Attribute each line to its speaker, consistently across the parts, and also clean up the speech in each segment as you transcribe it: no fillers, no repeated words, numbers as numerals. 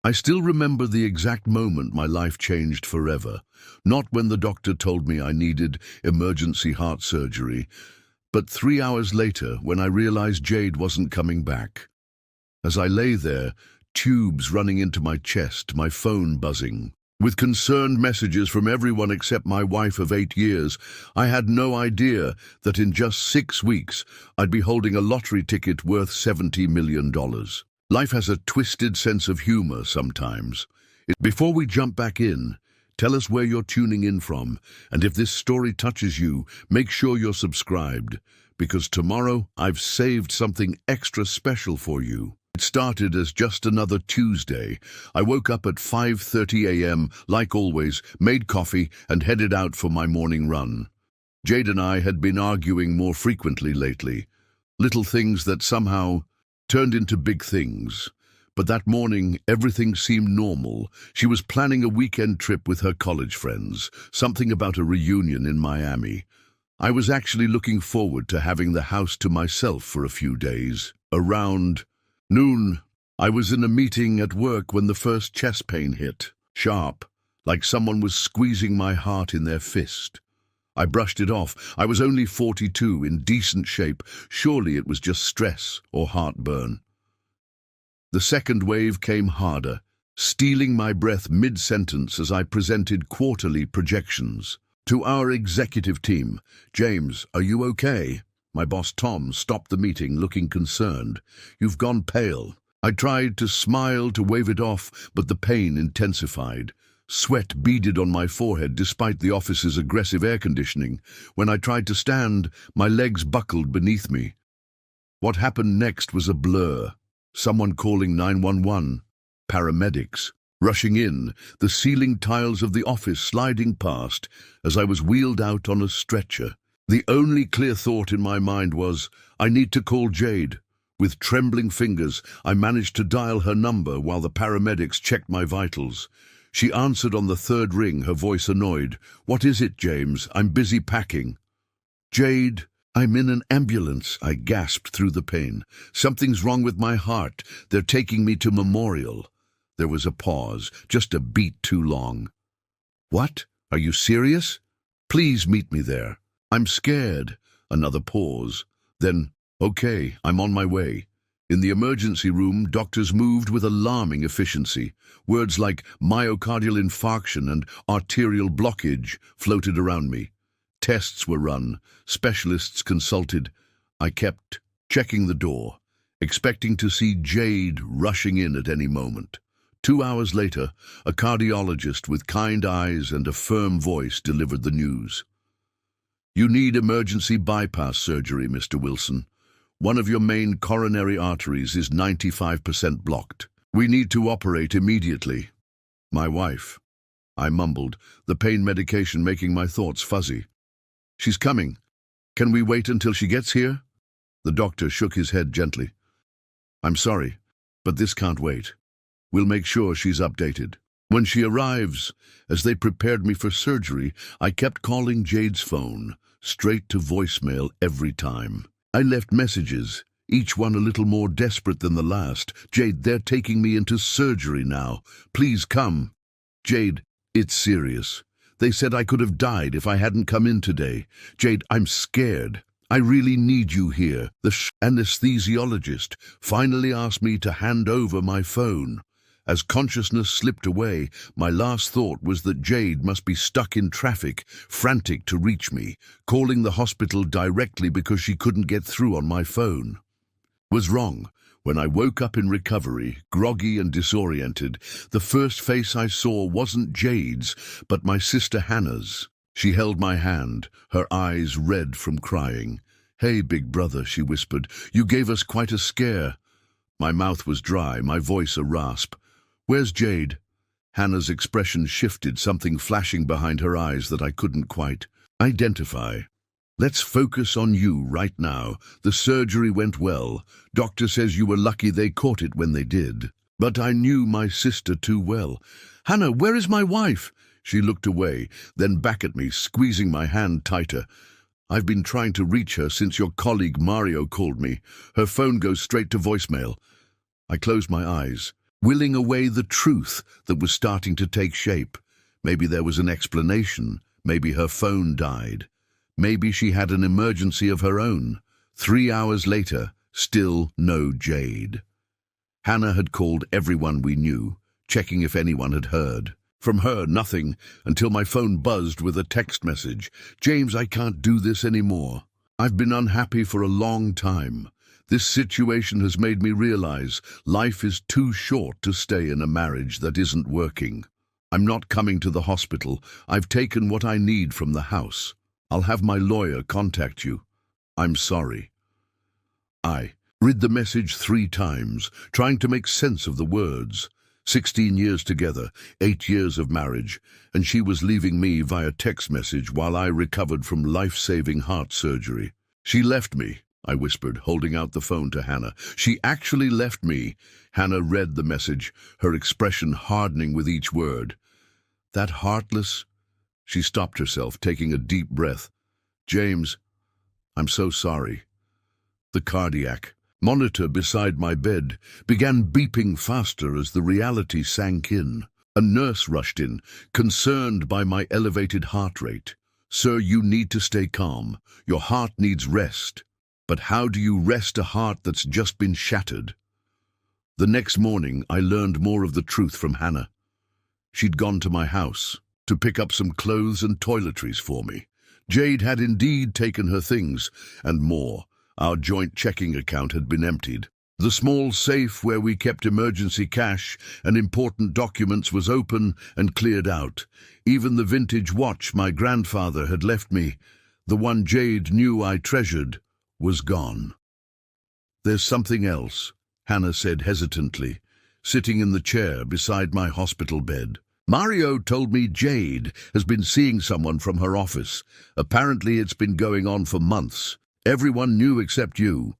Speaker 1: I still remember the exact moment my life changed forever. Not when the doctor told me I needed emergency heart surgery, but 3 hours later when I realized Jade wasn't coming back. As I lay there, tubes running into my chest, my phone buzzing, with concerned messages from everyone except my wife of 8 years, I had no idea that in just 6 weeks I'd be holding a lottery ticket worth $70 million. Life has a twisted sense of humor sometimes. Before we jump back in, tell us where you're tuning in from, and if this story touches you, make sure you're subscribed, because tomorrow I've saved something extra special for you. It started as just another Tuesday. I woke up at 5:30 a.m., like always, made coffee, and headed out for my morning run. Jade and I had been arguing more frequently lately. Little things that somehow turned into big things. But that morning, everything seemed normal. She was planning a weekend trip with her college friends, something about a reunion in Miami. I was actually looking forward to having the house to myself for a few days. Around noon, I was in a meeting at work when the first chest pain hit. Sharp, like someone was squeezing my heart in their fist. I brushed it off. I was only 42, in decent shape. Surely it was just stress or heartburn. The second wave came harder, stealing my breath mid-sentence as I presented quarterly projections. To our executive team, "James, are you okay?" My boss Tom stopped the meeting looking concerned. "You've gone pale." I tried to smile to wave it off, but the pain intensified. Sweat beaded on my forehead despite the office's aggressive air conditioning. When I tried to stand, my legs buckled beneath me. What happened next was a blur. Someone calling 911. Paramedics. Rushing in, the ceiling tiles of the office sliding past as I was wheeled out on a stretcher. The only clear thought in my mind was, I need to call Jade. With trembling fingers, I managed to dial her number while the paramedics checked my vitals. She answered on the third ring, her voice annoyed. "What is it, James? I'm busy packing." "Jade, I'm in an ambulance," I gasped through the pain. "Something's wrong with my heart. They're taking me to Memorial." There was a pause, just a beat too long. "What? Are you serious? Please meet me there." "I'm scared." Another pause. Then, "Okay, I'm on my way." In the emergency room, doctors moved with alarming efficiency. Words like myocardial infarction and arterial blockage floated around me. Tests were run, specialists consulted. I kept checking the door, expecting to see Jade rushing in at any moment. 2 hours later, a cardiologist with kind eyes and a firm voice delivered the news. "You need emergency bypass surgery, Mr. Wilson. One of your main coronary arteries is 95% blocked. We need to operate immediately." "My wife," I mumbled, the pain medication making my thoughts fuzzy. "She's coming. Can we wait until she gets here?" The doctor shook his head gently. "I'm sorry, but this can't wait. We'll make sure she's updated." When she arrives, as they prepared me for surgery, I kept calling Jade's phone, straight to voicemail every time. I left messages, each one a little more desperate than the last. "Jade, they're taking me into surgery now. Please come." "Jade, it's serious. They said I could have died if I hadn't come in today. Jade, I'm scared. I really need you here." The anesthesiologist finally asked me to hand over my phone. As consciousness slipped away, my last thought was that Jade must be stuck in traffic, frantic to reach me, calling the hospital directly because she couldn't get through on my phone. Was wrong. When I woke up in recovery, groggy and disoriented, the first face I saw wasn't Jade's, but my sister Hannah's. She held my hand, her eyes red from crying. "Hey, big brother," she whispered, "you gave us quite a scare." My mouth was dry, my voice a rasp. "Where's Jade?" Hannah's expression shifted, something flashing behind her eyes that I couldn't quite identify. "Let's focus on you right now. The surgery went well. Doctor says you were lucky they caught it when they did." But I knew my sister too well. "Hannah, where is my wife?" She looked away, then back at me, squeezing my hand tighter. "I've been trying to reach her since your colleague Mario called me. Her phone goes straight to voicemail." I closed my eyes. willing away the truth that was starting to take shape. Maybe there was an explanation. Maybe her phone died. Maybe she had an emergency of her own. 3 hours later, still no Jade. Hannah had called everyone we knew, checking if anyone had heard. From her, nothing, until my phone buzzed with a text message. "James, I can't do this anymore. I've been unhappy for a long time. This situation has made me realize life is too short to stay in a marriage that isn't working. I'm not coming to the hospital. I've taken what I need from the house. I'll have my lawyer contact you. I'm sorry." I read the message 3 times, trying to make sense of the words. 16 years together, 8 years of marriage, and she was leaving me via text message while I recovered from life-saving heart surgery. "She left me," I whispered, holding out the phone to Hannah. "She actually left me." Hannah read the message, her expression hardening with each word. "That heartless—" She stopped herself, taking a deep breath. "James, I'm so sorry." The cardiac monitor beside my bed began beeping faster as the reality sank in. A nurse rushed in, concerned by my elevated heart rate. "Sir, you need to stay calm. Your heart needs rest." But how do you rest a heart that's just been shattered? The next morning, I learned more of the truth from Hannah. She'd gone to my house to pick up some clothes and toiletries for me. Jade had indeed taken her things, and more. Our joint checking account had been emptied. The small safe where we kept emergency cash and important documents was open and cleared out. Even the vintage watch my grandfather had left me, the one Jade knew I treasured, was gone. "There's something else," Hannah said hesitantly, sitting in the chair beside my hospital bed. "Mario told me Jade has been seeing someone from her office. Apparently it's been going on for months. Everyone knew except you."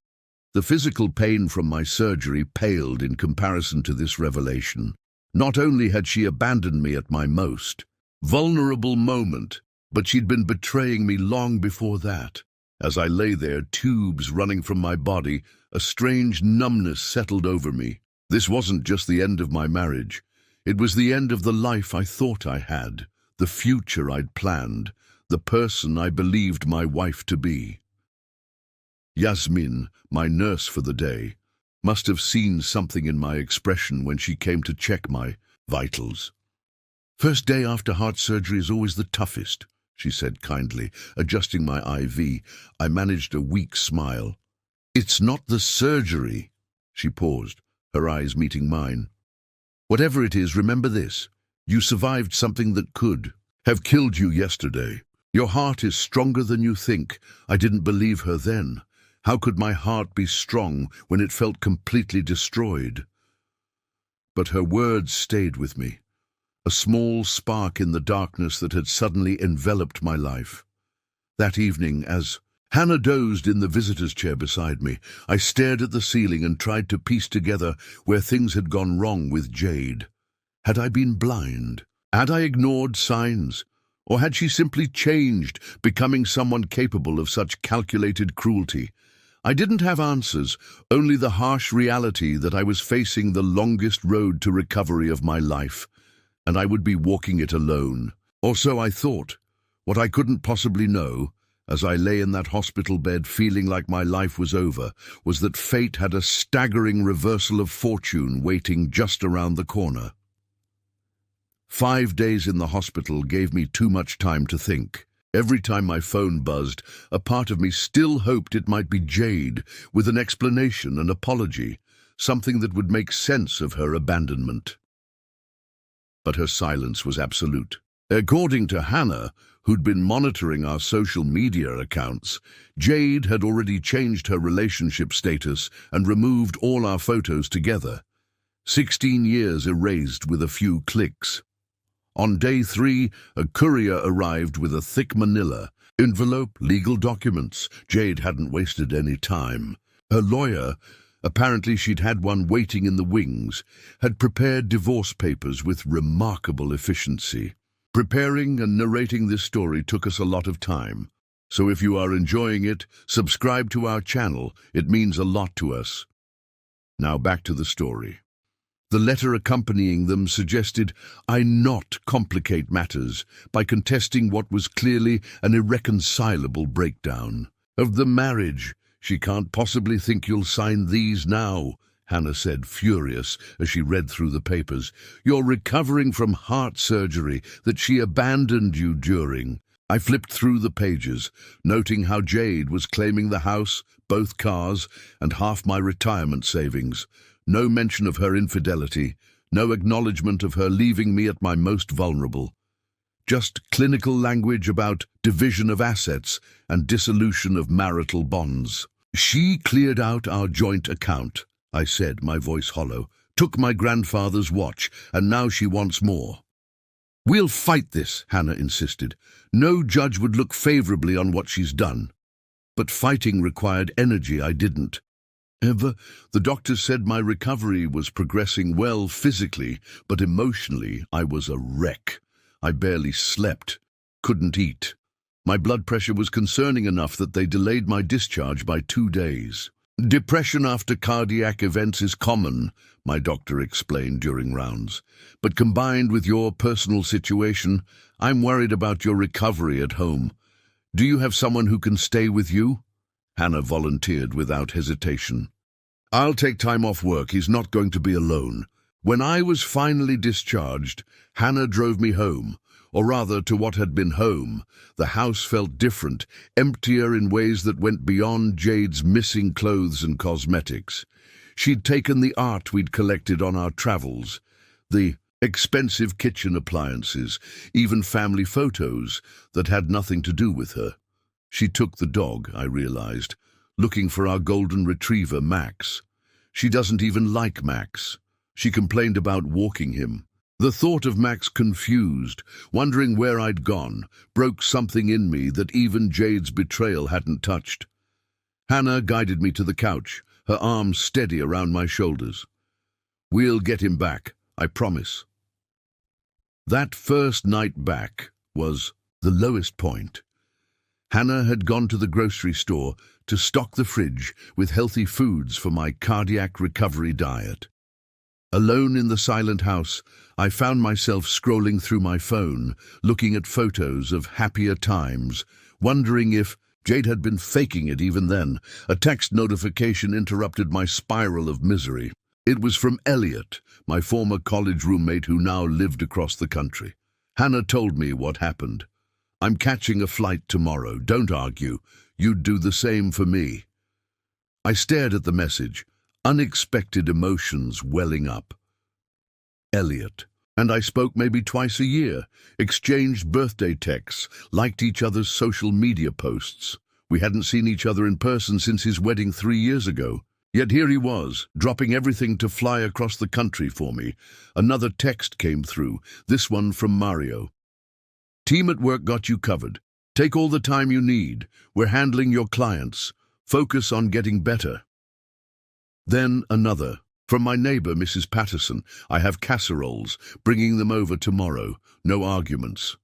Speaker 1: The physical pain from my surgery paled in comparison to this revelation. Not only had she abandoned me at my most vulnerable moment, but she'd been betraying me long before that. As I lay there, tubes running from my body, a strange numbness settled over me. This wasn't just the end of my marriage. It was the end of the life I thought I had, the future I'd planned, the person I believed my wife to be. Yasmin, my nurse for the day, must have seen something in my expression when she came to check my vitals. "First day after heart surgery is always the toughest," she said kindly, adjusting my IV. I managed a weak smile. "It's not the surgery." She paused, her eyes meeting mine. "Whatever it is, remember this. You survived something that could have killed you yesterday. Your heart is stronger than you think. I didn't believe her then. How could my heart be strong when it felt completely destroyed?" But her words stayed with me, a small spark in the darkness that had suddenly enveloped my life. That evening, as Hannah dozed in the visitor's chair beside me, I stared at the ceiling and tried to piece together where things had gone wrong with Jade. Had I been blind? Had I ignored signs? Or had she simply changed, becoming someone capable of such calculated cruelty? I didn't have answers, only the harsh reality that I was facing the longest road to recovery of my life, and I would be walking it alone. Or so I thought. What I couldn't possibly know, as I lay in that hospital bed feeling like my life was over, was that fate had a staggering reversal of fortune waiting just around the corner. 5 days in the hospital gave me too much time to think. Every time my phone buzzed, a part of me still hoped it might be Jade, with an explanation, an apology, something that would make sense of her abandonment. But her silence was absolute. According to Hannah, who'd been monitoring our social media accounts, Jade had already changed her relationship status and removed all our photos together. 16 years erased with a few clicks. On day 3, a courier arrived with a thick manila envelope, legal documents. Jade hadn't wasted any time. Her lawyer, apparently she'd had one waiting in the wings, had prepared divorce papers with remarkable efficiency. Preparing and narrating this story took us a lot of time. So if you are enjoying it, subscribe to our channel. It means a lot to us. Now back to the story. The letter accompanying them suggested I not complicate matters by contesting what was clearly an irreconcilable breakdown. Of the marriage, she can't possibly think you'll sign these now, Hannah said, furious, as she read through the papers. You're recovering from heart surgery that she abandoned you during. I flipped through the pages, noting how Jade was claiming the house, both cars, and half my retirement savings. No mention of her infidelity, no acknowledgement of her leaving me at my most vulnerable. Just clinical language about division of assets and dissolution of marital bonds. She cleared out our joint account, I said, my voice hollow, took my grandfather's watch, and now she wants more. We'll fight this, Hannah insisted. No judge would look favorably on what she's done. But fighting required energy I didn't. The doctors said my recovery was progressing well physically, but emotionally I was a wreck. I barely slept, couldn't eat. My blood pressure was concerning enough that they delayed my discharge by 2 days. Depression after cardiac events is common, my doctor explained during rounds. But combined with your personal situation, I'm worried about your recovery at home. Do you have someone who can stay with you? Hannah volunteered without hesitation. I'll take time off work. He's not going to be alone. When I was finally discharged, Hannah drove me home, or rather to what had been home. The house felt different, emptier in ways that went beyond Jade's missing clothes and cosmetics. She'd taken the art we'd collected on our travels, the expensive kitchen appliances, even family photos that had nothing to do with her. She took the dog, I realized, looking for our golden retriever, Max. She doesn't even like Max. She complained about walking him. The thought of Max confused, wondering where I'd gone, broke something in me that even Jade's betrayal hadn't touched. Hannah guided me to the couch, her arms steady around my shoulders. We'll get him back, I promise. That first night back was the lowest point. Hannah had gone to the grocery store to stock the fridge with healthy foods for my cardiac recovery diet. Alone in the silent house, I found myself scrolling through my phone, looking at photos of happier times, wondering if Jade had been faking it even then. A text notification interrupted my spiral of misery. It was from Elliot, my former college roommate who now lived across the country. Hannah told me what happened. I'm catching a flight tomorrow. Don't argue. You'd do the same for me. I stared at the message, unexpected emotions welling up. Elliot. And I spoke maybe twice a year, exchanged birthday texts, liked each other's social media posts. We hadn't seen each other in person since his wedding 3 years ago. Yet here he was, dropping everything to fly across the country for me. Another text came through, this one from Mario. Team at work got you covered. Take all the time you need. We're handling your clients. Focus on getting better. Then another. From my neighbor, Mrs. Patterson. I have casseroles, bringing them over tomorrow. No arguments.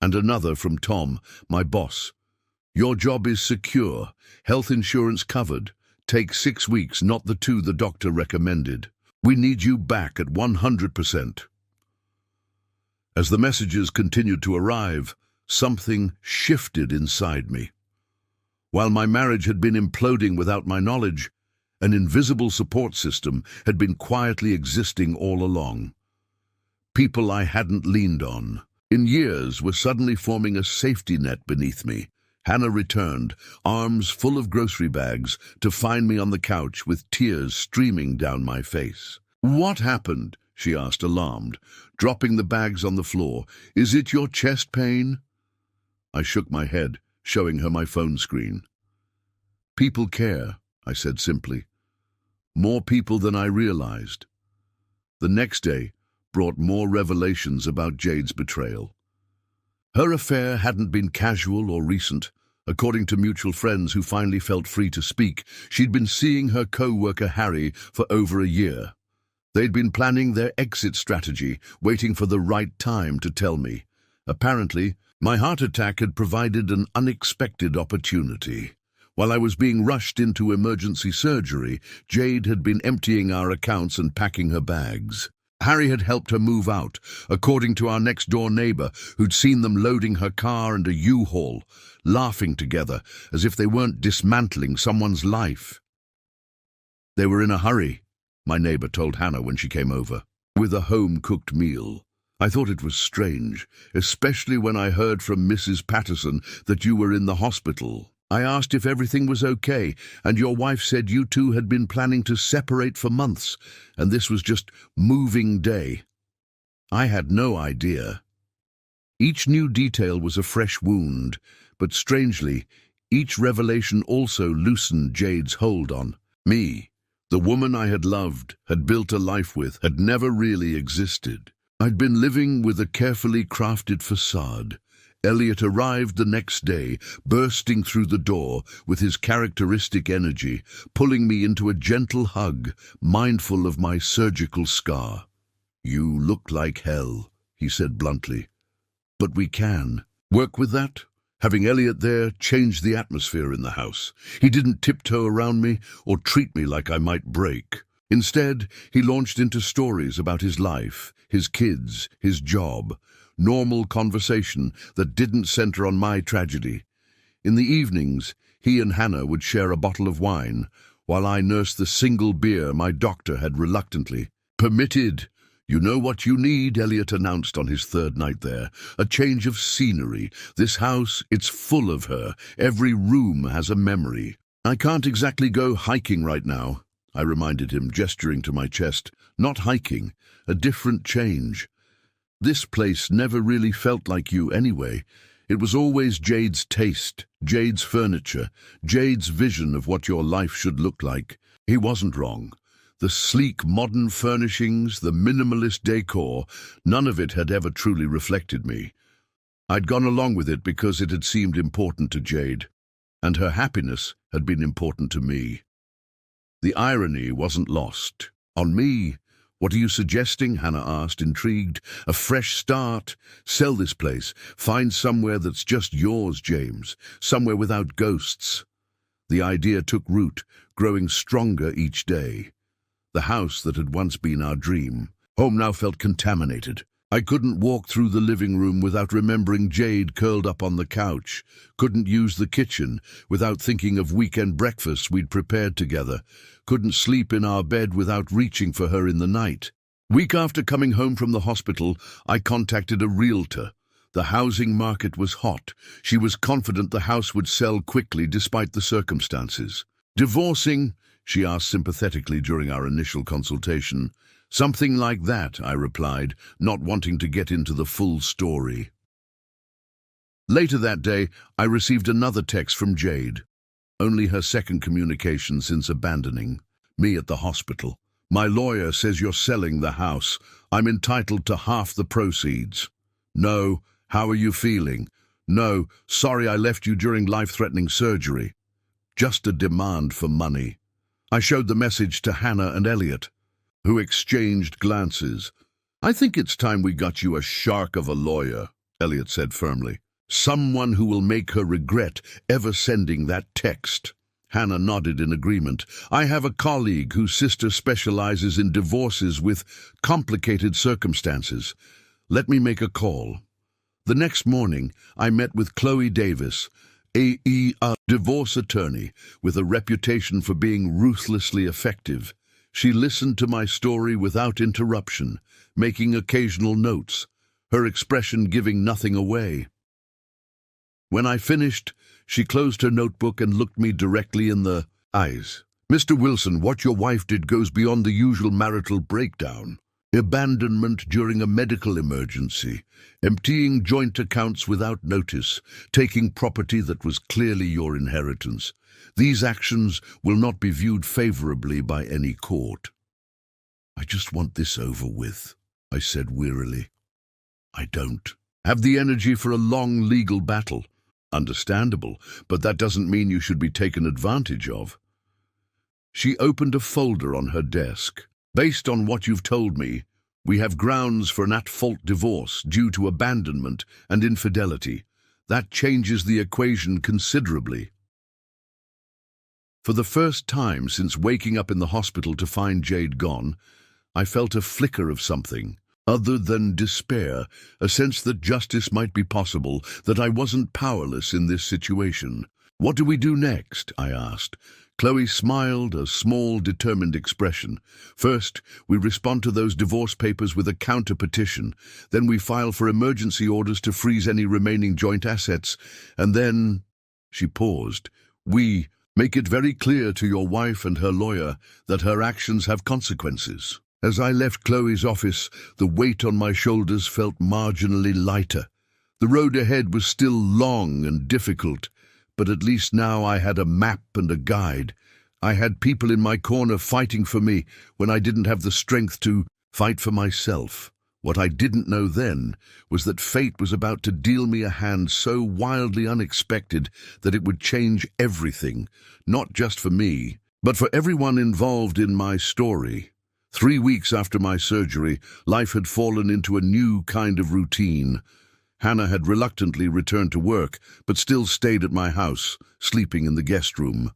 Speaker 1: And another from Tom, my boss. Your job is secure. Health insurance covered. Take 6 weeks, not the 2 the doctor recommended. We need you back at 100%. As the messages continued to arrive, something shifted inside me. While my marriage had been imploding without my knowledge, an invisible support system had been quietly existing all along. People I hadn't leaned on in years were suddenly forming a safety net beneath me. Hannah returned, arms full of grocery bags, to find me on the couch with tears streaming down my face. What happened? She asked, alarmed, dropping the bags on the floor. Is it your chest pain? I shook my head, showing her my phone screen. People care, I said simply. More people than I realized. The next day brought more revelations about Jade's betrayal. Her affair hadn't been casual or recent. According to mutual friends who finally felt free to speak, she'd been seeing her co-worker Harry for over a year. They'd been planning their exit strategy, waiting for the right time to tell me. Apparently, my heart attack had provided an unexpected opportunity. While I was being rushed into emergency surgery, Jade had been emptying our accounts and packing her bags. Harry had helped her move out, according to our next-door neighbor, who'd seen them loading her car and a U-Haul, laughing together as if they weren't dismantling someone's life. They were in a hurry, my neighbor told Hannah when she came over, with a home-cooked meal. I thought it was strange, especially when I heard from Mrs. Patterson that you were in the hospital. I asked if everything was okay, and your wife said you two had been planning to separate for months, and this was just moving day. I had no idea. Each new detail was a fresh wound, but strangely, each revelation also loosened Jade's hold on me. The woman I had loved, had built a life with, had never really existed. I'd been living with a carefully crafted facade. Elliot arrived the next day, bursting through the door with his characteristic energy, pulling me into a gentle hug, mindful of my surgical scar. "You look like hell," he said bluntly. "But we can work with that." Having Elliot there changed the atmosphere in the house. He didn't tiptoe around me or treat me like I might break. Instead, he launched into stories about his life, his kids, his job, normal conversation that didn't center on my tragedy. In the evenings, he and Hannah would share a bottle of wine, while I nursed the single beer my doctor had reluctantly permitted. "You know what you need," Elliot announced on his third night there. "A change of scenery. This house, it's full of her. Every room has a memory." "I can't exactly go hiking right now," I reminded him, gesturing to my chest. "Not hiking, a different change. This place never really felt like you anyway. It was always Jade's taste, Jade's furniture, Jade's vision of what your life should look like." He wasn't wrong. The sleek modern furnishings, the minimalist decor, none of it had ever truly reflected me. I'd gone along with it because it had seemed important to Jade, and her happiness had been important to me. The irony wasn't lost. On me. "What are you suggesting?" Hannah asked, intrigued. "A fresh start? Sell this place. Find somewhere that's just yours, James. Somewhere without ghosts." The idea took root, growing stronger each day. The house that had once been our dream. Home now felt contaminated. I couldn't walk through the living room without remembering Jade curled up on the couch. Couldn't use the kitchen without thinking of weekend breakfasts we'd prepared together. Couldn't sleep in our bed without reaching for her in the night. Week after coming home from the hospital, I contacted a realtor. The housing market was hot. She was confident the house would sell quickly despite the circumstances. "Divorcing?" she asked sympathetically during our initial consultation. "Something like that," I replied, not wanting to get into the full story. Later that day, I received another text from Jade. Only her second communication since abandoning me at the hospital. "My lawyer says you're selling the house. I'm entitled to half the proceeds." "No. How are you feeling?" "No. Sorry I left you during life-threatening surgery." Just a demand for money. I showed the message to Hannah and Elliot, who exchanged glances. "I think it's time we got you a shark of a lawyer," Elliot said firmly. "Someone who will make her regret ever sending that text." Hannah nodded in agreement. "I have a colleague whose sister specializes in divorces with complicated circumstances. Let me make a call." The next morning, I met with Chloe Davis, a divorce attorney with a reputation for being ruthlessly effective. She listened to my story without interruption, making occasional notes, her expression giving nothing away. When I finished, she closed her notebook and looked me directly in the eyes. "Mr. Wilson, what your wife did goes beyond the usual marital breakdown. Abandonment during a medical emergency, emptying joint accounts without notice, taking property that was clearly your inheritance. These actions will not be viewed favorably by any court." "I just want this over with," I said wearily. "I don't have the energy for a long legal battle." "Understandable, but that doesn't mean you should be taken advantage of." She opened a folder on her desk. "Based on what you've told me, we have grounds for an at-fault divorce due to abandonment and infidelity. That changes the equation considerably." For the first time since waking up in the hospital to find Jade gone, I felt a flicker of something, other than despair, a sense that justice might be possible, that I wasn't powerless in this situation. "What do we do next?" I asked. Chloe smiled, a small, determined expression. "First, we respond to those divorce papers with a counter-petition. Then we file for emergency orders to freeze any remaining joint assets. And then—" She paused. "We make it very clear to your wife and her lawyer that her actions have consequences." As I left Chloe's office, the weight on my shoulders felt marginally lighter. The road ahead was still long and difficult, but at least now I had a map and a guide. I had people in my corner fighting for me when I didn't have the strength to fight for myself. What I didn't know then was that fate was about to deal me a hand so wildly unexpected that it would change everything, not just for me, but for everyone involved in my story. 3 weeks after my surgery, life had fallen into a new kind of routine. Hannah had reluctantly returned to work, but still stayed at my house, sleeping in the guest room.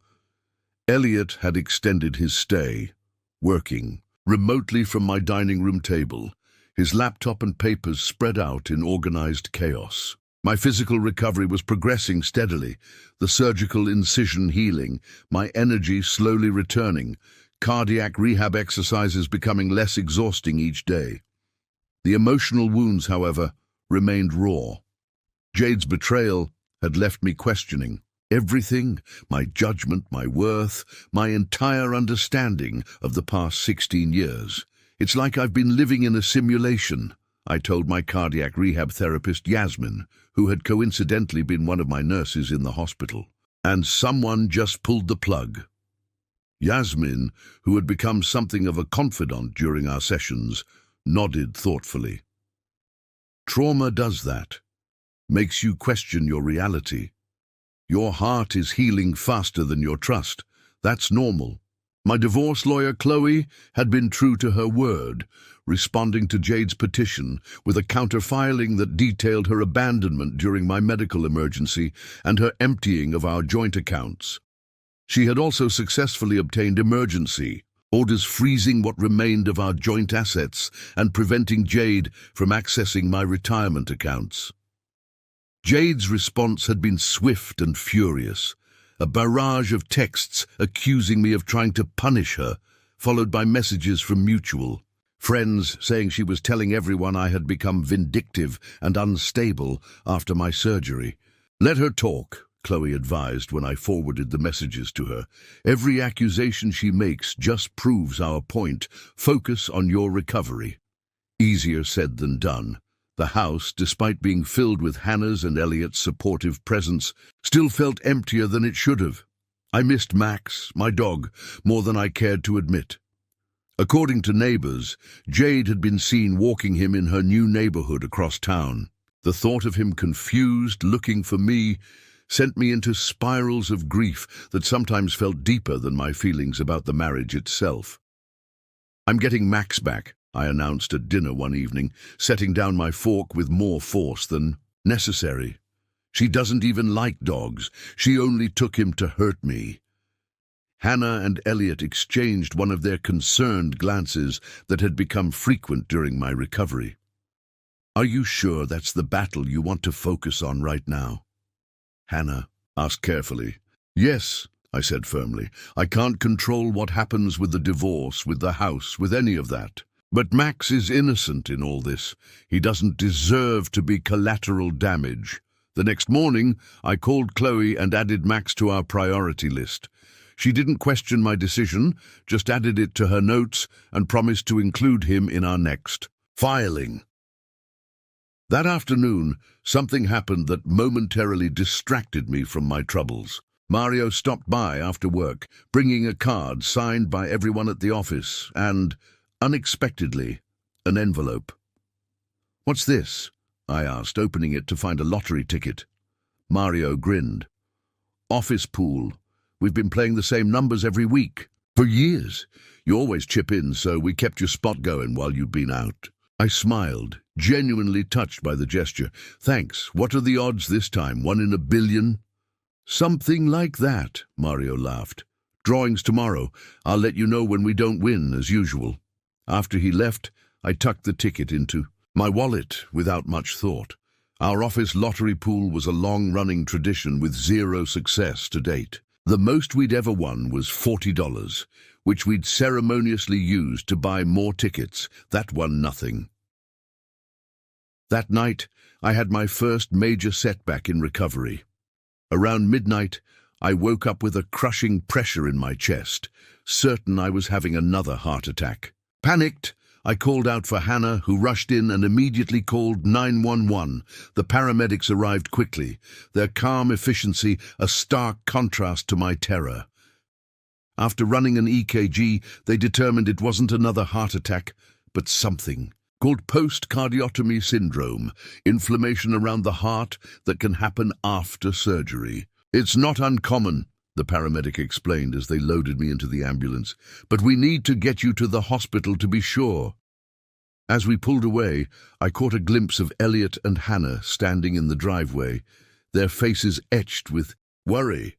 Speaker 1: Elliot had extended his stay, working remotely from my dining room table, his laptop and papers spread out in organized chaos. My physical recovery was progressing steadily, the surgical incision healing, my energy slowly returning, cardiac rehab exercises becoming less exhausting each day. The emotional wounds, however, remained raw. Jade's betrayal had left me questioning everything, my judgment, my worth, my entire understanding of the past 16 years. "It's like I've been living in a simulation," I told my cardiac rehab therapist Yasmin, who had coincidentally been one of my nurses in the hospital. And someone just pulled the plug. Yasmin, who had become something of a confidant during our sessions, nodded thoughtfully. "Trauma does that. Makes you question your reality. Your heart is healing faster than your trust. That's normal." My divorce lawyer, Chloe, had been true to her word, responding to Jade's petition with a counter-filing that detailed her abandonment during my medical emergency and her emptying of our joint accounts. She had also successfully obtained emergency orders freezing what remained of our joint assets and preventing Jade from accessing my retirement accounts. Jade's response had been swift and furious, a barrage of texts accusing me of trying to punish her, followed by messages from mutual friends saying she was telling everyone I had become vindictive and unstable after my surgery. "Let her talk," Chloe advised when I forwarded the messages to her. "Every accusation she makes just proves our point. Focus on your recovery." Easier said than done. The house, despite being filled with Hannah's and Elliot's supportive presence, still felt emptier than it should have. I missed Max, my dog, more than I cared to admit. According to neighbors, Jade had been seen walking him in her new neighborhood across town. The thought of him confused, looking for me, sent me into spirals of grief that sometimes felt deeper than my feelings about the marriage itself. "I'm getting Max back," I announced at dinner one evening, setting down my fork with more force than necessary. "She doesn't even like dogs. She only took him to hurt me." Hannah and Elliot exchanged one of their concerned glances that had become frequent during my recovery. "Are you sure that's the battle you want to focus on right now?" Hannah asked carefully. "Yes," I said firmly. "I can't control what happens with the divorce, with the house, with any of that. But Max is innocent in all this. He doesn't deserve to be collateral damage." The next morning, I called Chloe and added Max to our priority list. She didn't question my decision, just added it to her notes and promised to include him in our next filing. That afternoon, something happened that momentarily distracted me from my troubles. Mario stopped by after work, bringing a card signed by everyone at the office and, unexpectedly, an envelope. "What's this?" I asked, opening it to find a lottery ticket. Mario grinned. "Office pool. We've been playing the same numbers every week. For years. You always chip in, so we kept your spot going while you've been out." I smiled, genuinely touched by the gesture. "Thanks. What are the odds this time? 1 in a billion?" "Something like that," Mario laughed. "Drawings tomorrow. I'll let you know when we don't win, as usual." After he left, I tucked the ticket into my wallet without much thought. Our office lottery pool was a long-running tradition with zero success to date. The most we'd ever won was $40, which we'd ceremoniously used to buy more tickets. That won nothing. That night, I had my first major setback in recovery. Around midnight, I woke up with a crushing pressure in my chest, certain I was having another heart attack. Panicked, I called out for Hannah, who rushed in and immediately called 911. The paramedics arrived quickly, their calm efficiency a stark contrast to my terror. After running an EKG, they determined it wasn't another heart attack, but something called post-cardiotomy syndrome, inflammation around the heart that can happen after surgery. It's not uncommon, the paramedic explained as they loaded me into the ambulance, but we need to get you to the hospital to be sure. As we pulled away, I caught a glimpse of Elliot and Hannah standing in the driveway, their faces etched with worry.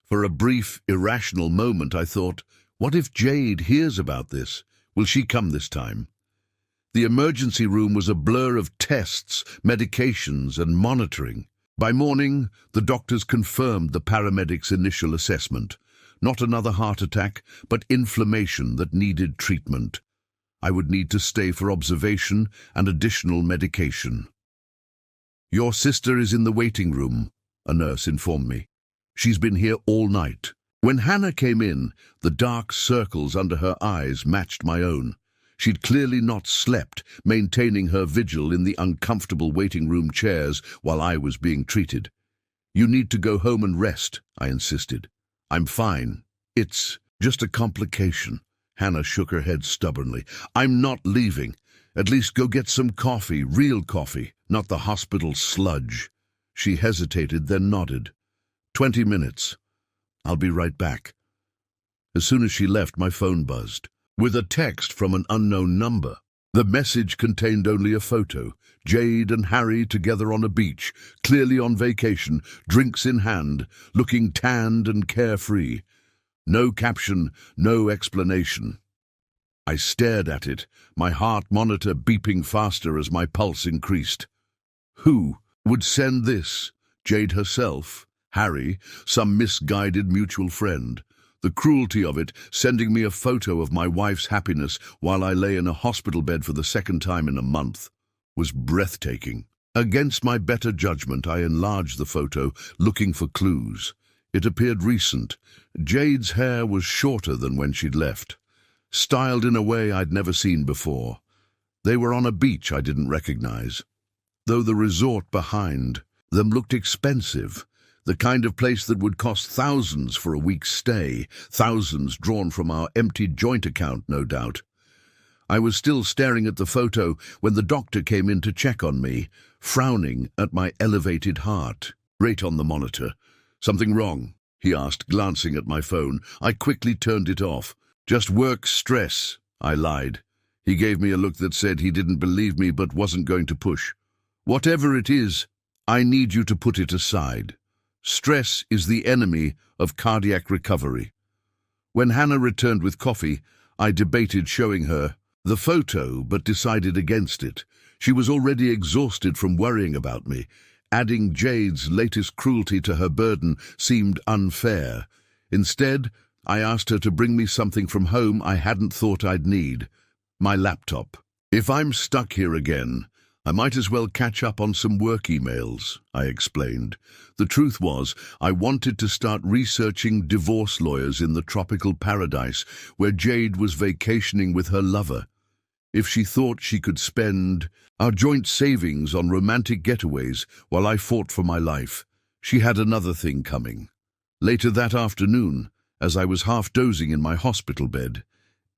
Speaker 1: For a brief, irrational moment, I thought, what if Jade hears about this? Will she come this time? The emergency room was a blur of tests, medications, and monitoring. By morning, the doctors confirmed the paramedics' initial assessment. Not another heart attack, but inflammation that needed treatment. I would need to stay for observation and additional medication. Your sister is in the waiting room, a nurse informed me. She's been here all night. When Hannah came in, the dark circles under her eyes matched my own. She'd clearly not slept, maintaining her vigil in the uncomfortable waiting room chairs while I was being treated. You need to go home and rest, I insisted. I'm fine. It's just a complication. Hannah shook her head stubbornly. I'm not leaving. At least go get some coffee, real coffee, not the hospital sludge. She hesitated, then nodded. 20 minutes. I'll be right back. As soon as she left, my phone buzzed with a text from an unknown number. The message contained only a photo. Jade and Harry together on a beach, clearly on vacation, drinks in hand, looking tanned and carefree. No caption, no explanation. I stared at it, my heart monitor beeping faster as my pulse increased. Who would send this? Jade herself? Harry? Some misguided mutual friend? The cruelty of it, sending me a photo of my wife's happiness while I lay in a hospital bed for the second time in a month, was breathtaking. Against my better judgment, I enlarged the photo, looking for clues. It appeared recent. Jade's hair was shorter than when she'd left, styled in a way I'd never seen before. They were on a beach I didn't recognize, though the resort behind them looked expensive. The kind of place that would cost thousands for a week's stay, thousands drawn from our empty joint account, no doubt. I was still staring at the photo when the doctor came in to check on me, frowning at my elevated heart. Rate on the monitor. Something wrong? He asked, glancing at my phone. I quickly turned it off. Just work stress, I lied. He gave me a look that said he didn't believe me but wasn't going to push. Whatever it is, I need you to put it aside. Stress is the enemy of cardiac recovery. When Hannah returned with coffee, I debated showing her the photo but decided against it. She was already exhausted from worrying about me. Adding Jade's latest cruelty to her burden seemed unfair. Instead, I asked her to bring me something from home I hadn't thought I'd need. My laptop. If I'm stuck here again, I might as well catch up on some work emails, I explained. The truth was, I wanted to start researching divorce lawyers in the tropical paradise where Jade was vacationing with her lover. If she thought she could spend our joint savings on romantic getaways while I fought for my life, she had another thing coming. Later that afternoon, as I was half dozing in my hospital bed,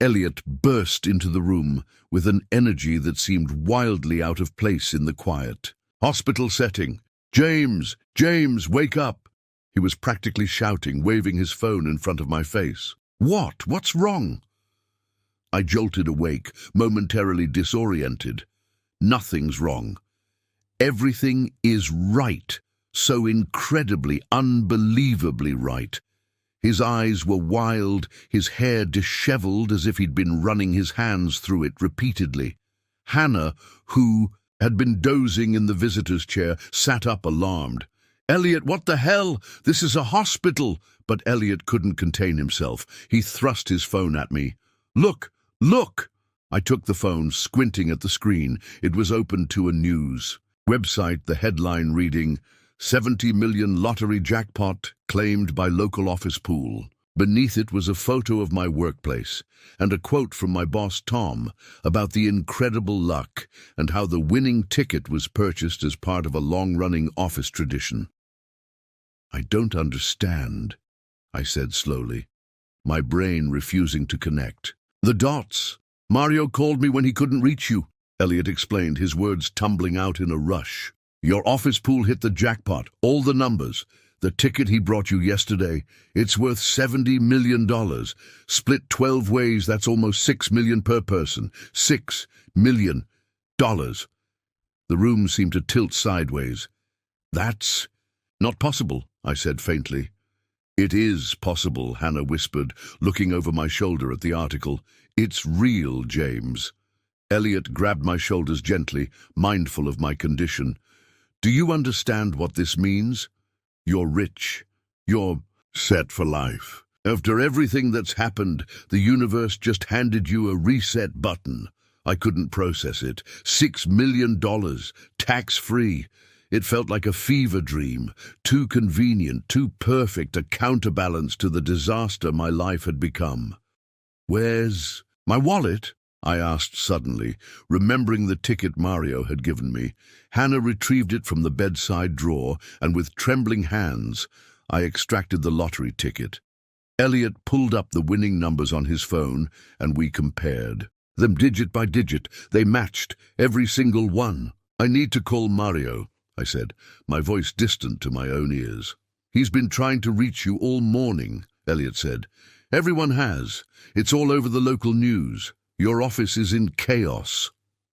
Speaker 1: Elliot burst into the room with an energy that seemed wildly out of place in the quiet. Hospital setting. James! James, wake up! He was practically shouting, waving his phone in front of my face. What? What's wrong? I jolted awake, momentarily disoriented. Nothing's wrong. Everything is right. So incredibly, unbelievably right. His eyes were wild, his hair disheveled as if he'd been running his hands through it repeatedly. Hannah, who had been dozing in the visitor's chair, sat up alarmed. "Elliot, what the hell? This is a hospital!" But Elliot couldn't contain himself. He thrust his phone at me. "Look! Look!" I took the phone, squinting at the screen. It was open to a news website, the headline reading, "70 million lottery jackpot claimed by local office pool." Beneath it was a photo of my workplace and a quote from my boss Tom about the incredible luck and how the winning ticket was purchased as part of a long-running office tradition. "I don't understand," I said slowly, my brain refusing to connect. "The dots. Mario called me when he couldn't reach you," Elliot explained, his words tumbling out in a rush. "Your office pool hit the jackpot, all the numbers. The ticket he brought you yesterday, it's worth $70 million. Split 12 ways, that's almost $6 million per person. $6 million. The room seemed to tilt sideways. "That's not possible," I said faintly. "It is possible," Hannah whispered, looking over my shoulder at the article. "It's real, James." Elliot grabbed my shoulders gently, mindful of my condition. "Do you understand what this means? You're rich. You're set for life. After everything that's happened, the universe just handed you a reset button." I couldn't process it. $6 million, tax-free. It felt like a fever dream, too convenient, too perfect a counterbalance to the disaster my life had become. "Where's my wallet?" I asked suddenly, remembering the ticket Mario had given me. Hannah retrieved it from the bedside drawer, and with trembling hands, I extracted the lottery ticket. Elliot pulled up the winning numbers on his phone, and we compared them digit by digit. They matched, every single one. "I need to call Mario," I said, my voice distant to my own ears. "He's been trying to reach you all morning," Elliot said. "Everyone has. It's all over the local news. Your office is in chaos."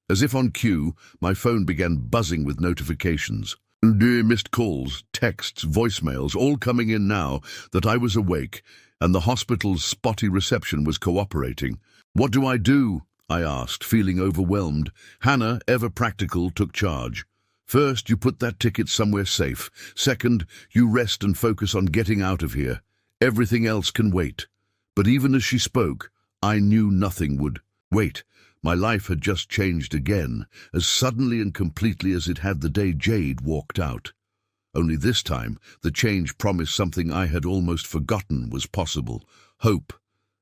Speaker 1: As if on cue, my phone began buzzing with notifications. Missed calls, texts, voicemails, all coming in now that I was awake, and the hospital's spotty reception was cooperating. "What do I do?" I asked, feeling overwhelmed. Hannah, ever practical, took charge. "First, you put that ticket somewhere safe. Second, you rest and focus on getting out of here. Everything else can wait." But even as she spoke, I knew nothing would wait. My life had just changed again, as suddenly and completely as it had the day Jade walked out. Only this time, the change promised something I had almost forgotten was possible: hope.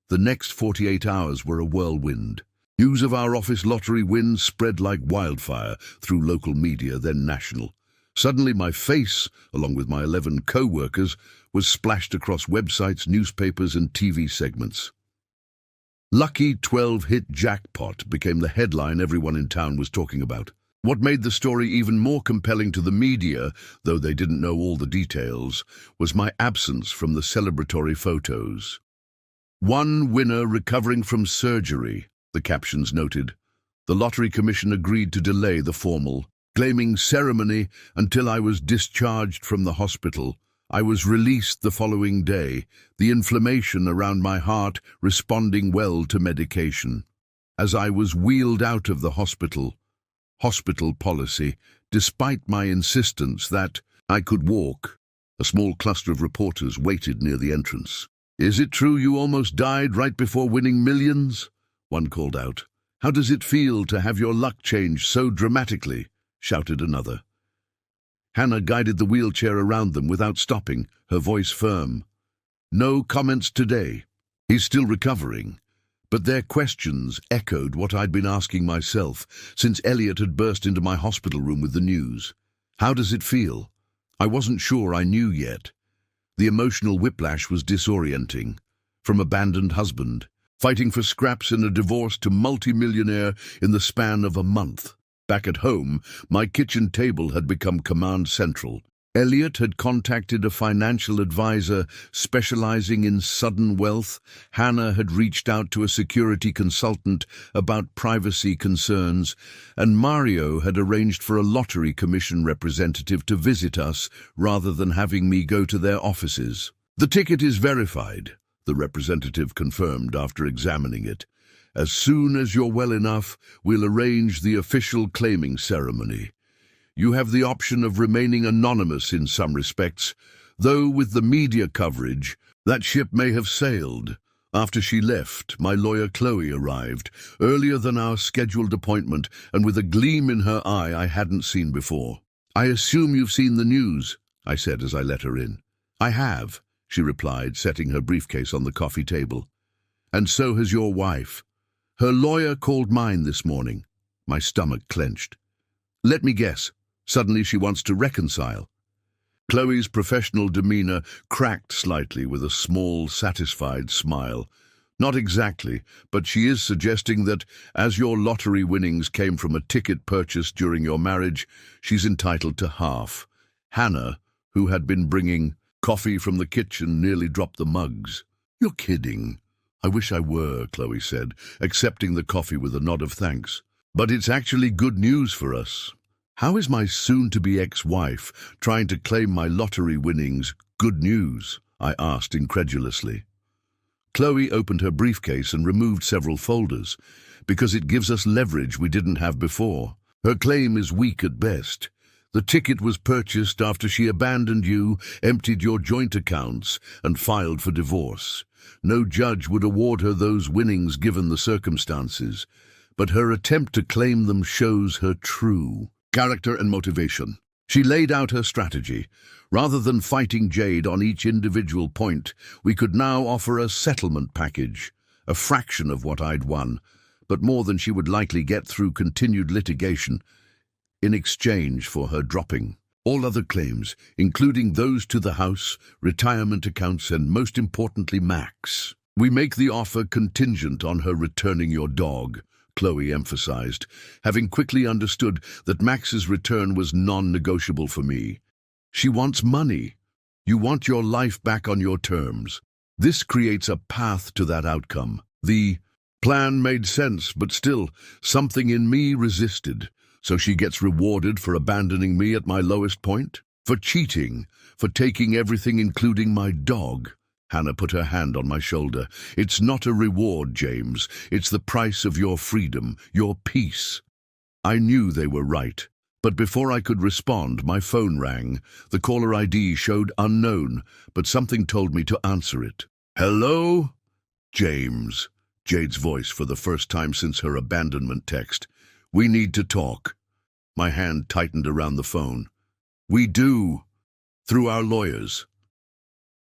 Speaker 1: The next 48 hours were a whirlwind. News of our office lottery win spread like wildfire through local media, then national. Suddenly my face, along with my 11 co-workers, was splashed across websites, newspapers and TV segments. "Lucky 12 hit jackpot" became the headline everyone in town was talking about. What made the story even more compelling to the media, though they didn't know all the details, was my absence from the celebratory photos. "One winner recovering from surgery," the captions noted. The Lottery Commission agreed to delay the formal, claiming ceremony until I was discharged from the hospital. I was released the following day, the inflammation around my heart responding well to medication. As I was wheeled out of the hospital policy, despite my insistence that I could walk, a small cluster of reporters waited near the entrance. "Is it true you almost died right before winning millions?" one called out. "How does it feel to have your luck change so dramatically?" shouted another. Hannah guided the wheelchair around them without stopping, her voice firm. "No comments today. He's still recovering." But their questions echoed what I'd been asking myself since Elliot had burst into my hospital room with the news. "How does it feel?" I wasn't sure I knew yet. The emotional whiplash was disorienting. From abandoned husband, fighting for scraps in a divorce, to multimillionaire in the span of a month. Back at home, my kitchen table had become command central. Elliot had contacted a financial advisor specializing in sudden wealth. Hannah had reached out to a security consultant about privacy concerns, and Mario had arranged for a lottery commission representative to visit us rather than having me go to their offices. "The ticket is verified," the representative confirmed after examining it. "As soon as you're well enough, we'll arrange the official claiming ceremony. You have the option of remaining anonymous in some respects, though with the media coverage, that ship may have sailed." After she left, my lawyer Chloe arrived, earlier than our scheduled appointment and with a gleam in her eye I hadn't seen before. "I assume you've seen the news," I said as I let her in. "I have," she replied, setting her briefcase on the coffee table. "And so has your wife. Her lawyer called mine this morning." My stomach clenched. "Let me guess. Suddenly she wants to reconcile." Chloe's professional demeanor cracked slightly with a small, satisfied smile. "Not exactly, but she is suggesting that, as your lottery winnings came from a ticket purchased during your marriage, she's entitled to half." Hannah, who had been bringing coffee from the kitchen, nearly dropped the mugs. "You're kidding." "I wish I were," Chloe said, accepting the coffee with a nod of thanks. "But it's actually good news for us." "How is my soon-to-be ex-wife trying to claim my lottery winnings good news?" I asked incredulously. Chloe opened her briefcase and removed several folders, "because it gives us leverage we didn't have before. Her claim is weak at best. The ticket was purchased after she abandoned you, emptied your joint accounts, and filed for divorce. No judge would award her those winnings given the circumstances, but her attempt to claim them shows her true character and motivation. She laid out her strategy. Rather than fighting Jade on each individual point, we could now offer a settlement package, a fraction of what I'd won, but more than she would likely get through continued litigation, in exchange for her dropping all other claims, including those to the house, retirement accounts, and most importantly, Max. "We make the offer contingent on her returning your dog," Chloe emphasized, having quickly understood that Max's return was non-negotiable for me. "She wants money. You want your life back on your terms. This creates a path to that outcome." The plan made sense, but still, something in me resisted. "So she gets rewarded for abandoning me at my lowest point? For cheating? For taking everything, including my dog?" Hannah put her hand on my shoulder. "It's not a reward, James. It's the price of your freedom, your peace." I knew they were right, but before I could respond, my phone rang. The caller ID showed unknown, but something told me to answer it. "Hello?" "James," Jade's voice for the first time since her abandonment text. "We need to talk." My hand tightened around the phone. "We do. Through our lawyers."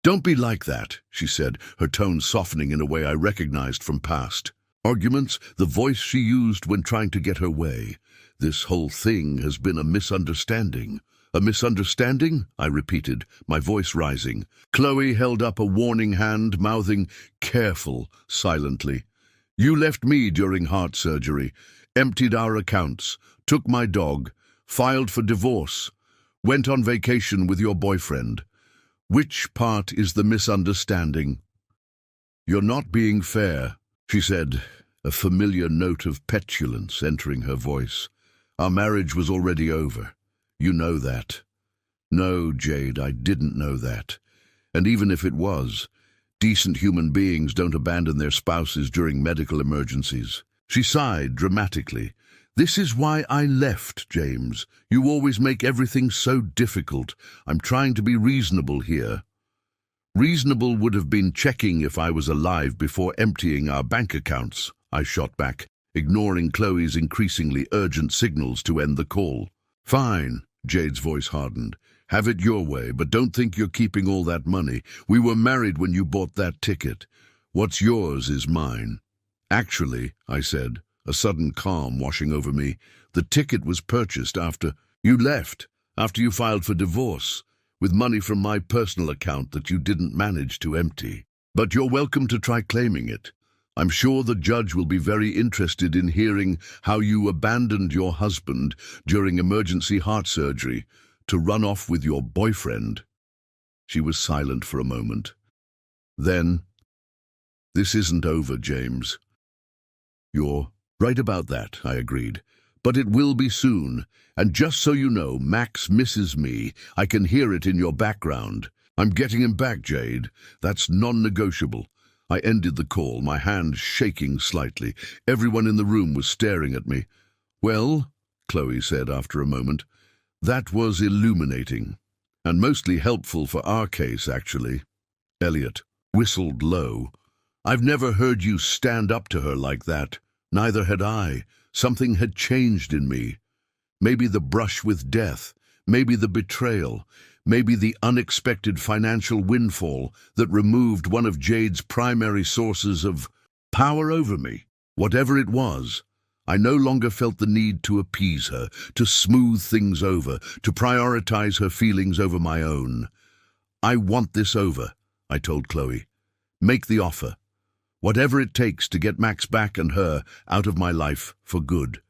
Speaker 1: "Don't be like that," she said, her tone softening in a way I recognized from past arguments, the voice she used when trying to get her way. "This whole thing has been a misunderstanding." "A misunderstanding?" I repeated, my voice rising. Chloe held up a warning hand, mouthing, "Careful," silently. "You left me during heart surgery, emptied our accounts, took my dog, filed for divorce, went on vacation with your boyfriend. Which part is the misunderstanding?" "You're not being fair," she said, a familiar note of petulance entering her voice. "Our marriage was already over. You know that." "No, Jade, I didn't know that. And even if it was, decent human beings don't abandon their spouses during medical emergencies." She sighed dramatically. "This is why I left, James. You always make everything so difficult. I'm trying to be reasonable here." "Reasonable would have been checking if I was alive before emptying our bank accounts," I shot back, ignoring Chloe's increasingly urgent signals to end the call. "Fine," Jade's voice hardened. "Have it your way, but don't think you're keeping all that money. We were married when you bought that ticket. What's yours is mine." "Actually," I said, a sudden calm washing over me, "the ticket was purchased after you left, after you filed for divorce, with money from my personal account that you didn't manage to empty. But you're welcome to try claiming it. I'm sure the judge will be very interested in hearing how you abandoned your husband during emergency heart surgery to run off with your boyfriend." She was silent for a moment. Then, "This isn't over, James." "You're right about that," I agreed. "But it will be soon. And just so you know, Max misses me. I can hear it in your background." I'm getting him back, Jade. That's non-negotiable. I ended the call, my hand shaking slightly. Everyone in the room was staring at me. Well, Chloe said after a moment, that was illuminating. And mostly helpful for our case, actually. Elliot whistled low. I've never heard you stand up to her like that. Neither had I. Something had changed in me. Maybe the brush with death, maybe the betrayal, maybe the unexpected financial windfall that removed one of Jade's primary sources of power over me. Whatever it was, I no longer felt the need to appease her, to smooth things over, to prioritize her feelings over my own. I want this over, I told Chloe. Make the offer. Whatever it takes to get Max back and her out of my life for good.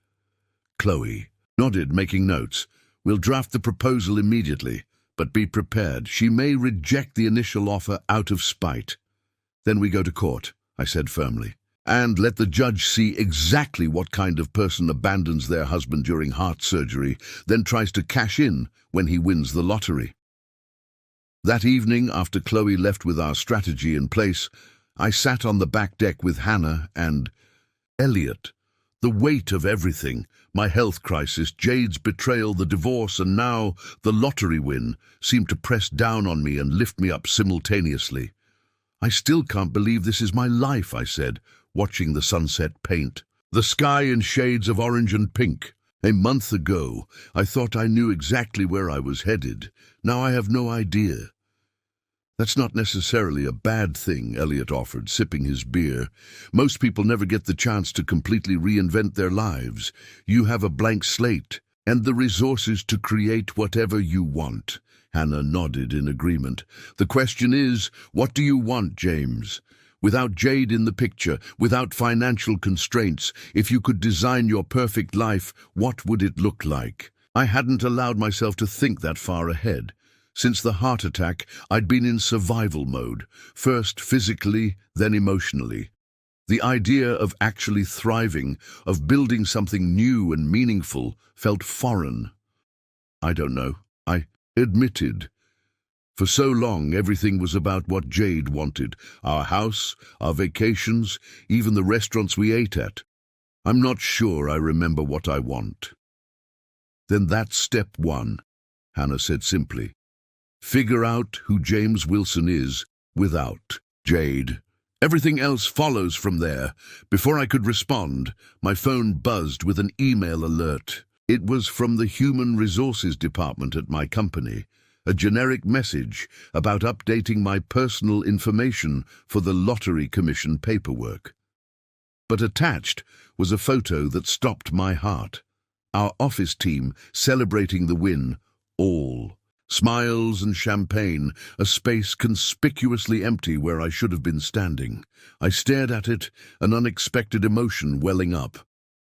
Speaker 1: Chloe nodded, making notes. We'll draft the proposal immediately, but be prepared. She may reject the initial offer out of spite. Then we go to court, I said firmly. And let the judge see exactly what kind of person abandons their husband during heart surgery, then tries to cash in when he wins the lottery. That evening, after Chloe left with our strategy in place, I sat on the back deck with Hannah and Elliot. The weight of everything, my health crisis, Jade's betrayal, the divorce, and now the lottery win, seemed to press down on me and lift me up simultaneously. I still can't believe this is my life, I said, watching the sunset paint. The sky in shades of orange and pink. A month ago, I thought I knew exactly where I was headed. Now I have no idea. That's not necessarily a bad thing, Elliot offered, sipping his beer. Most people never get the chance to completely reinvent their lives. You have a blank slate and the resources to create whatever you want. Hannah nodded in agreement. The question is, what do you want, James? Without Jade in the picture, without financial constraints, if you could design your perfect life, what would it look like? I hadn't allowed myself to think that far ahead. Since the heart attack, I'd been in survival mode, first physically, then emotionally. The idea of actually thriving, of building something new and meaningful, felt foreign. I don't know, I admitted. For so long, everything was about what Jade wanted, our house, our vacations, even the restaurants we ate at. I'm not sure I remember what I want. Then that's step one, Hannah said simply. Figure out who James Wilson is without Jade. Everything else follows from there. Before I could respond, my phone buzzed with an email alert. It was from the Human Resources Department at my company, a generic message about updating my personal information for the Lottery Commission paperwork. But attached was a photo that stopped my heart. Our office team celebrating the win, all. Smiles and champagne, a space conspicuously empty where I should have been standing. I stared at it, an unexpected emotion welling up.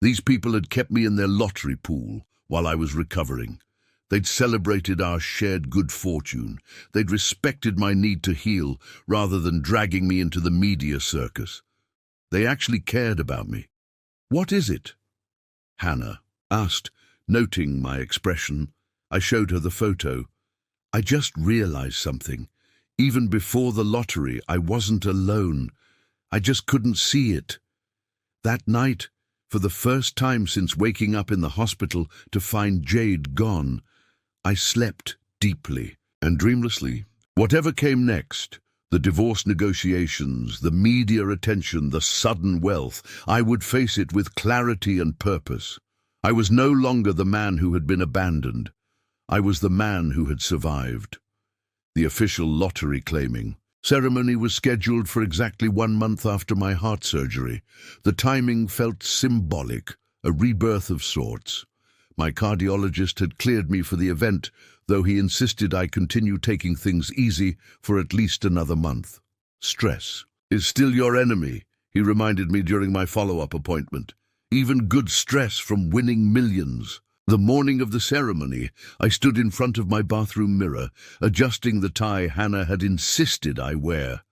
Speaker 1: These people had kept me in their lottery pool while I was recovering. They'd celebrated our shared good fortune. They'd respected my need to heal rather than dragging me into the media circus. They actually cared about me. What is it? Hannah asked, noting my expression. I showed her the photo. I just realized something. Even before the lottery, I wasn't alone. I just couldn't see it. That night, for the first time since waking up in the hospital to find Jade gone, I slept deeply and dreamlessly. Whatever came next, the divorce negotiations, the media attention, the sudden wealth, I would face it with clarity and purpose. I was no longer the man who had been abandoned. I was the man who had survived. The official lottery claiming ceremony was scheduled for exactly 1 month after my heart surgery. The timing felt symbolic, a rebirth of sorts. My cardiologist had cleared me for the event, though he insisted I continue taking things easy for at least another month. Stress is still your enemy, he reminded me during my follow-up appointment. Even good stress from winning millions. The morning of the ceremony, I stood in front of my bathroom mirror, adjusting the tie Hannah had insisted I wear.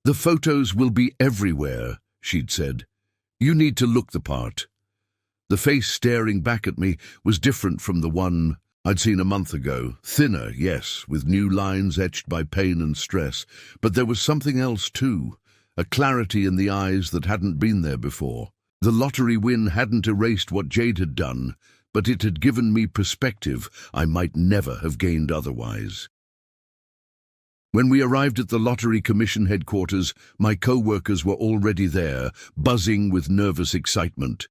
Speaker 1: The photos will be everywhere, she'd said. You need to look the part. The face staring back at me was different from the one I'd seen a month ago. Thinner, yes, with new lines etched by pain and stress. But there was something else too. A clarity in the eyes that hadn't been there before. The lottery win hadn't erased what Jade had done, but it had given me perspective I might never have gained otherwise. When we arrived at the Lottery Commission headquarters, my co-workers were already there, buzzing with nervous excitement.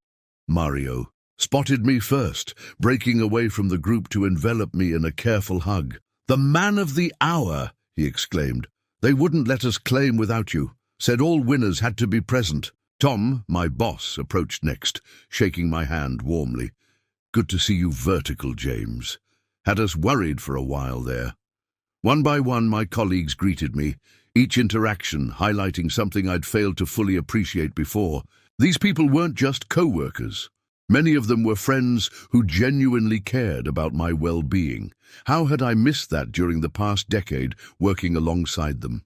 Speaker 1: Mario spotted me first, breaking away from the group to envelop me in a careful hug. "The man of the hour," he exclaimed. "They wouldn't let us claim without you. Said all winners had to be present." Tom, my boss, approached next, shaking my hand warmly. "Good to see you vertical, James. Had us worried for a while there." One by one, my colleagues greeted me, each interaction highlighting something I'd failed to fully appreciate before. These people weren't just co-workers. Many of them were friends who genuinely cared about my well-being. How had I missed that during the past decade working alongside them?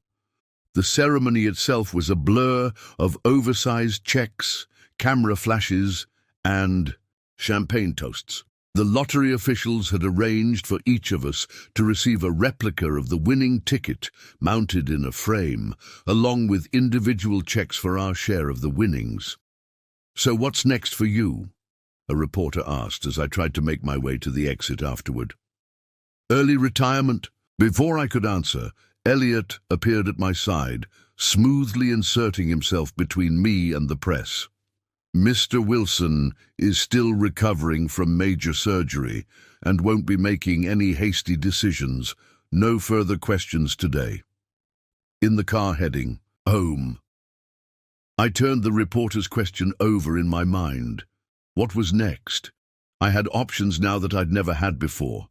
Speaker 1: The ceremony itself was a blur of oversized checks, camera flashes, and champagne toasts. The lottery officials had arranged for each of us to receive a replica of the winning ticket mounted in a frame, along with individual checks for our share of the winnings. "So what's next for you?" a reporter asked as I tried to make my way to the exit afterward. "Early retirement." Before I could answer, Elliot appeared at my side, smoothly inserting himself between me and the press. "Mr. Wilson is still recovering from major surgery and won't be making any hasty decisions. No further questions today." In the car heading home, I turned the reporter's question over in my mind. What was next? I had options now that I'd never had before.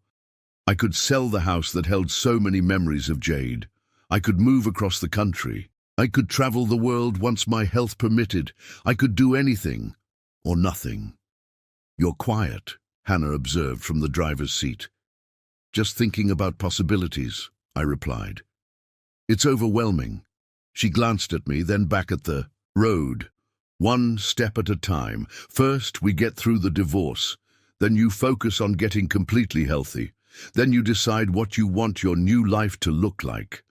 Speaker 1: I could sell the house that held so many memories of Jade. I could move across the country. I could travel the world once my health permitted. I could do anything, or nothing. "You're quiet," Hannah observed from the driver's seat. "Just thinking about possibilities," I replied. "It's overwhelming." She glanced at me, then back at the road. "One step at a time. First, we get through the divorce. Then you focus on getting completely healthy. Then you decide what you want your new life to look like."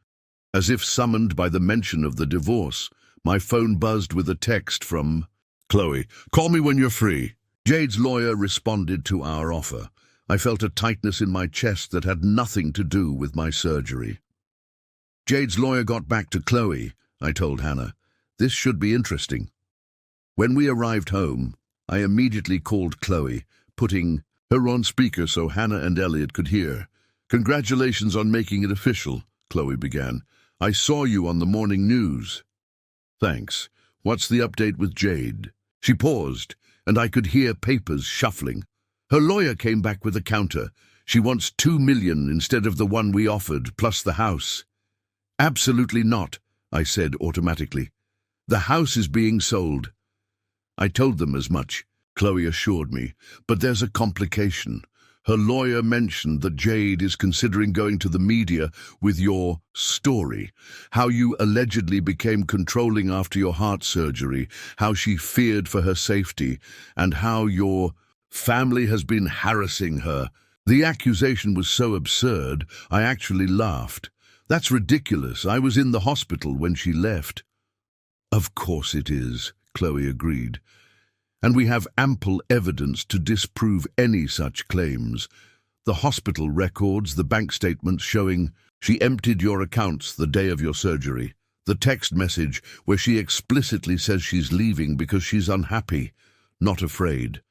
Speaker 1: As if summoned by the mention of the divorce, my phone buzzed with a text from Chloe. "Call me when you're free." Jade's lawyer responded to our offer. I felt a tightness in my chest that had nothing to do with my surgery. "Jade's lawyer got back to Chloe," I told Hannah. "This should be interesting." When we arrived home, I immediately called Chloe, putting her on speaker so Hannah and Elliot could hear. "Congratulations on making it official," Chloe began. "I saw you on the morning news." "Thanks. What's the update with Jade?" She paused, and I could hear papers shuffling. "Her lawyer came back with a counter. She wants $2 million instead of the one we offered, plus the house." "Absolutely not," I said automatically. "The house is being sold." "I told them as much," Chloe assured me, "but there's a complication. Her lawyer mentioned that Jade is considering going to the media with your story, how you allegedly became controlling after your heart surgery, how she feared for her safety, and how your family has been harassing her." The accusation was so absurd, I actually laughed. "That's ridiculous. I was in the hospital when she left." "Of course it is," Chloe agreed. "And we have ample evidence to disprove any such claims. The hospital records, the bank statements showing she emptied your accounts the day of your surgery, the text message where she explicitly says she's leaving because she's unhappy, not afraid.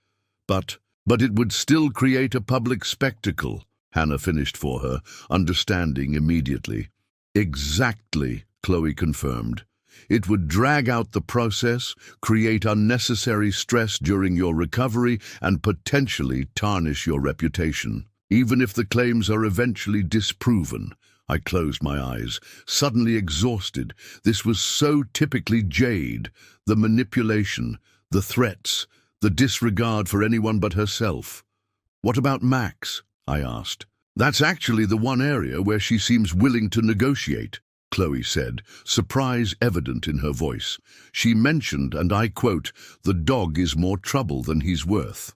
Speaker 1: But it would still create a public spectacle," Hannah finished for her, understanding immediately. "Exactly," Chloe confirmed. "It would drag out the process, create unnecessary stress during your recovery, and potentially tarnish your reputation. Even if the claims are eventually disproven." I closed my eyes, suddenly exhausted. This was so typically Jade, the manipulation, the threats, the disregard for anyone but herself. "What about Max?" I asked. "That's actually the one area where she seems willing to negotiate," Chloe said, surprise evident in her voice. "She mentioned, and I quote, 'The dog is more trouble than he's worth.'"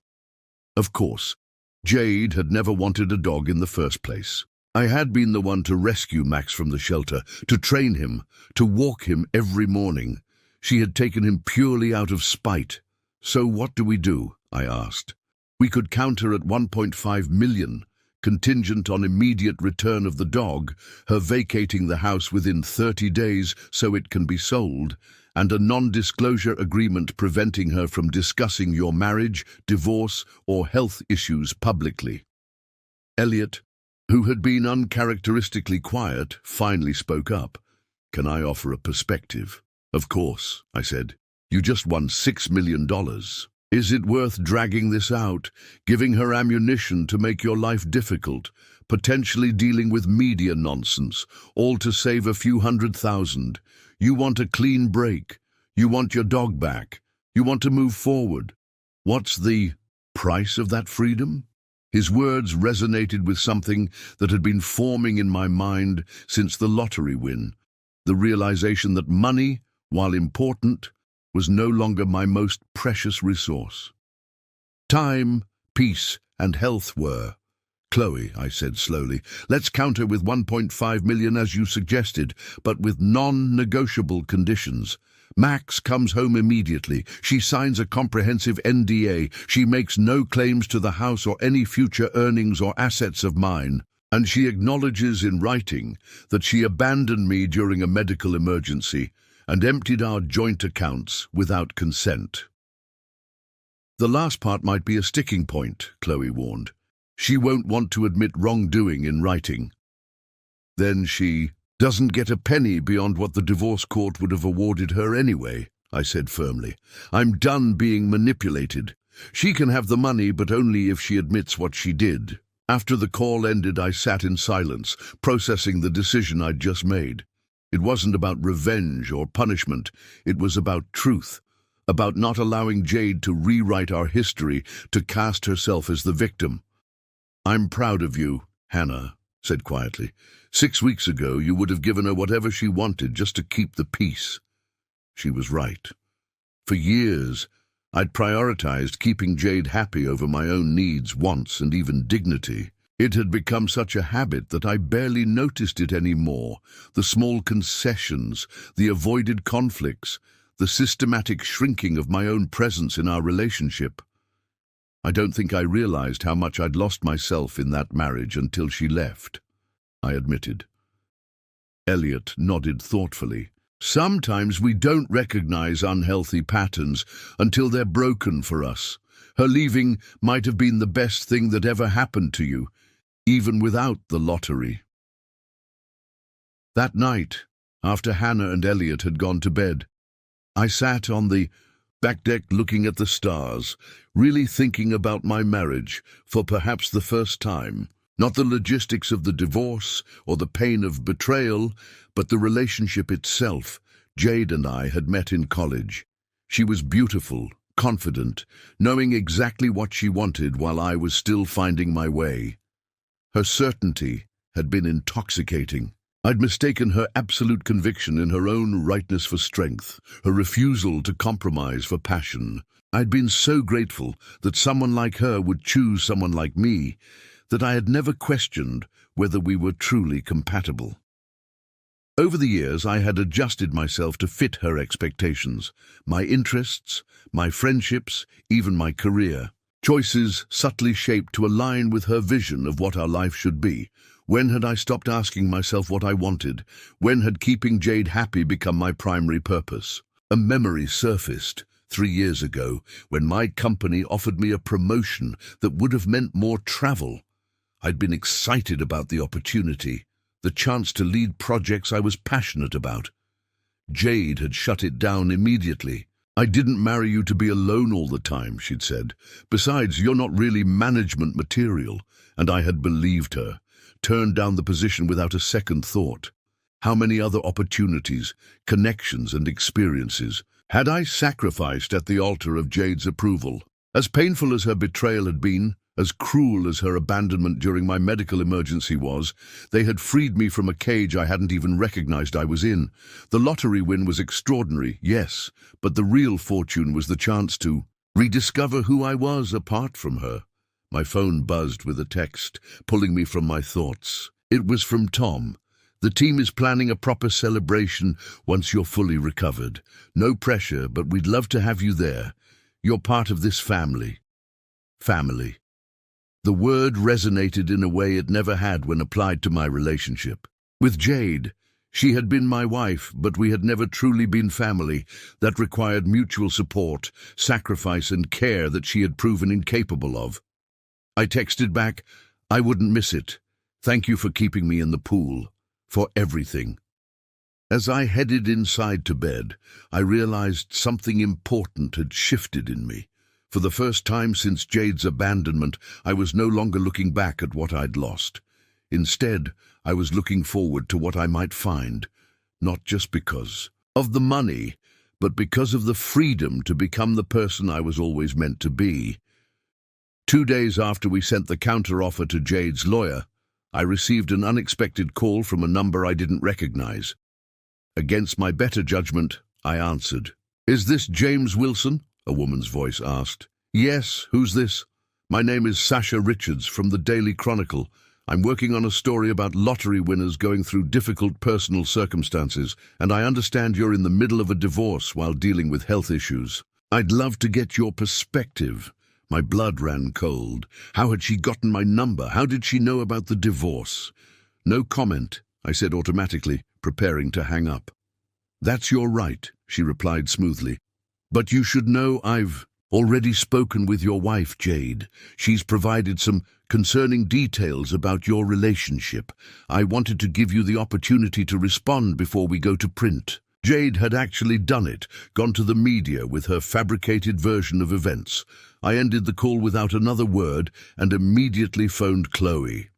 Speaker 1: Of course, Jade had never wanted a dog in the first place. I had been the one to rescue Max from the shelter, to train him, to walk him every morning. She had taken him purely out of spite. So what do we do? I asked. We could counter at 1.5 million, contingent on immediate return of the dog, her vacating the house within 30 days so it can be sold, and a non-disclosure agreement preventing her from discussing your marriage, divorce, or health issues publicly. Elliot, who had been uncharacteristically quiet, finally spoke up. Can I offer a perspective? Of course, I said. You just won $6 million. Is it worth dragging this out, giving her ammunition to make your life difficult, potentially dealing with media nonsense, all to save a few $100,000? You want a clean break. You want your dog back. You want to move forward. What's the price of that freedom? His words resonated with something that had been forming in my mind since the lottery win, the realization that money, while important, was no longer my most precious resource. Time, peace, and health were. Chloe, I said slowly, let's counter with 1.5 million as you suggested, but with non-negotiable conditions. Max comes home immediately. She signs a comprehensive NDA. She makes no claims to the house or any future earnings or assets of mine. And she acknowledges in writing that she abandoned me during a medical emergency and emptied our joint accounts without consent. The last part might be a sticking point, Chloe warned. She won't want to admit wrongdoing in writing. Then she doesn't get a penny beyond what the divorce court would have awarded her anyway, I said firmly. I'm done being manipulated. She can have the money, but only if she admits what she did. After the call ended, I sat in silence, processing the decision I'd just made. It wasn't about revenge or punishment. It was about truth, about not allowing Jade to rewrite our history, to cast herself as the victim. I'm proud of you, Hannah said quietly. 6 weeks ago, you would have given her whatever she wanted just to keep the peace. She was right. For years, I'd prioritized keeping Jade happy over my own needs, wants, and even dignity. It had become such a habit that I barely noticed it anymore. The small concessions, the avoided conflicts, the systematic shrinking of my own presence in our relationship. I don't think I realized how much I'd lost myself in that marriage until she left, I admitted. Elliot nodded thoughtfully. Sometimes we don't recognize unhealthy patterns until they're broken for us. Her leaving might have been the best thing that ever happened to you, even without the lottery. That night, after Hannah and Elliot had gone to bed, I sat on the back deck looking at the stars, really thinking about my marriage for perhaps the first time. Not the logistics of the divorce or the pain of betrayal, but the relationship itself. Jade and I had met in college. She was beautiful, confident, knowing exactly what she wanted while I was still finding my way. Her certainty had been intoxicating. I'd mistaken her absolute conviction in her own rightness for strength, her refusal to compromise for passion. I'd been so grateful that someone like her would choose someone like me, that I had never questioned whether we were truly compatible. Over the years, I had adjusted myself to fit her expectations, my interests, my friendships, even my career. Choices subtly shaped to align with her vision of what our life should be. When had I stopped asking myself what I wanted? When had keeping Jade happy become my primary purpose? A memory surfaced 3 years ago when my company offered me a promotion that would have meant more travel. I'd been excited about the opportunity, the chance to lead projects I was passionate about. Jade had shut it down immediately. I didn't marry you to be alone all the time, she'd said. Besides, you're not really management material. And I had believed her, turned down the position without a second thought. How many other opportunities, connections, and experiences had I sacrificed at the altar of Jade's approval? As painful as her betrayal had been, as cruel as her abandonment during my medical emergency was, they had freed me from a cage I hadn't even recognized I was in. The lottery win was extraordinary, yes, but the real fortune was the chance to rediscover who I was apart from her. My phone buzzed with a text, pulling me from my thoughts. It was from Tom. The team is planning a proper celebration once you're fully recovered. No pressure, but we'd love to have you there. You're part of this family. Family. The word resonated in a way it never had when applied to my relationship. With Jade, she had been my wife, but we had never truly been family. That required mutual support, sacrifice, and care that she had proven incapable of. I texted back, "I wouldn't miss it. Thank you for keeping me in the pool. For everything." As I headed inside to bed, I realized something important had shifted in me. For the first time since Jade's abandonment, I was no longer looking back at what I'd lost. Instead, I was looking forward to what I might find, not just because of the money, but because of the freedom to become the person I was always meant to be. 2 days after we sent the counteroffer to Jade's lawyer, I received an unexpected call from a number I didn't recognize. Against my better judgment, I answered. "Is this James Wilson?" a woman's voice asked. "Yes, who's this?" "My name is Sasha Richards from the Daily Chronicle. I'm working on a story about lottery winners going through difficult personal circumstances, and I understand you're in the middle of a divorce while dealing with health issues. I'd love to get your perspective." My blood ran cold. How had she gotten my number? How did she know about the divorce? "No comment," I said automatically, preparing to hang up. "That's your right," she replied smoothly. "But you should know I've already spoken with your wife, Jade. She's provided some concerning details about your relationship. I wanted to give you the opportunity to respond before we go to print." Jade had actually done it, gone to the media with her fabricated version of events. I ended the call without another word and immediately phoned Chloe.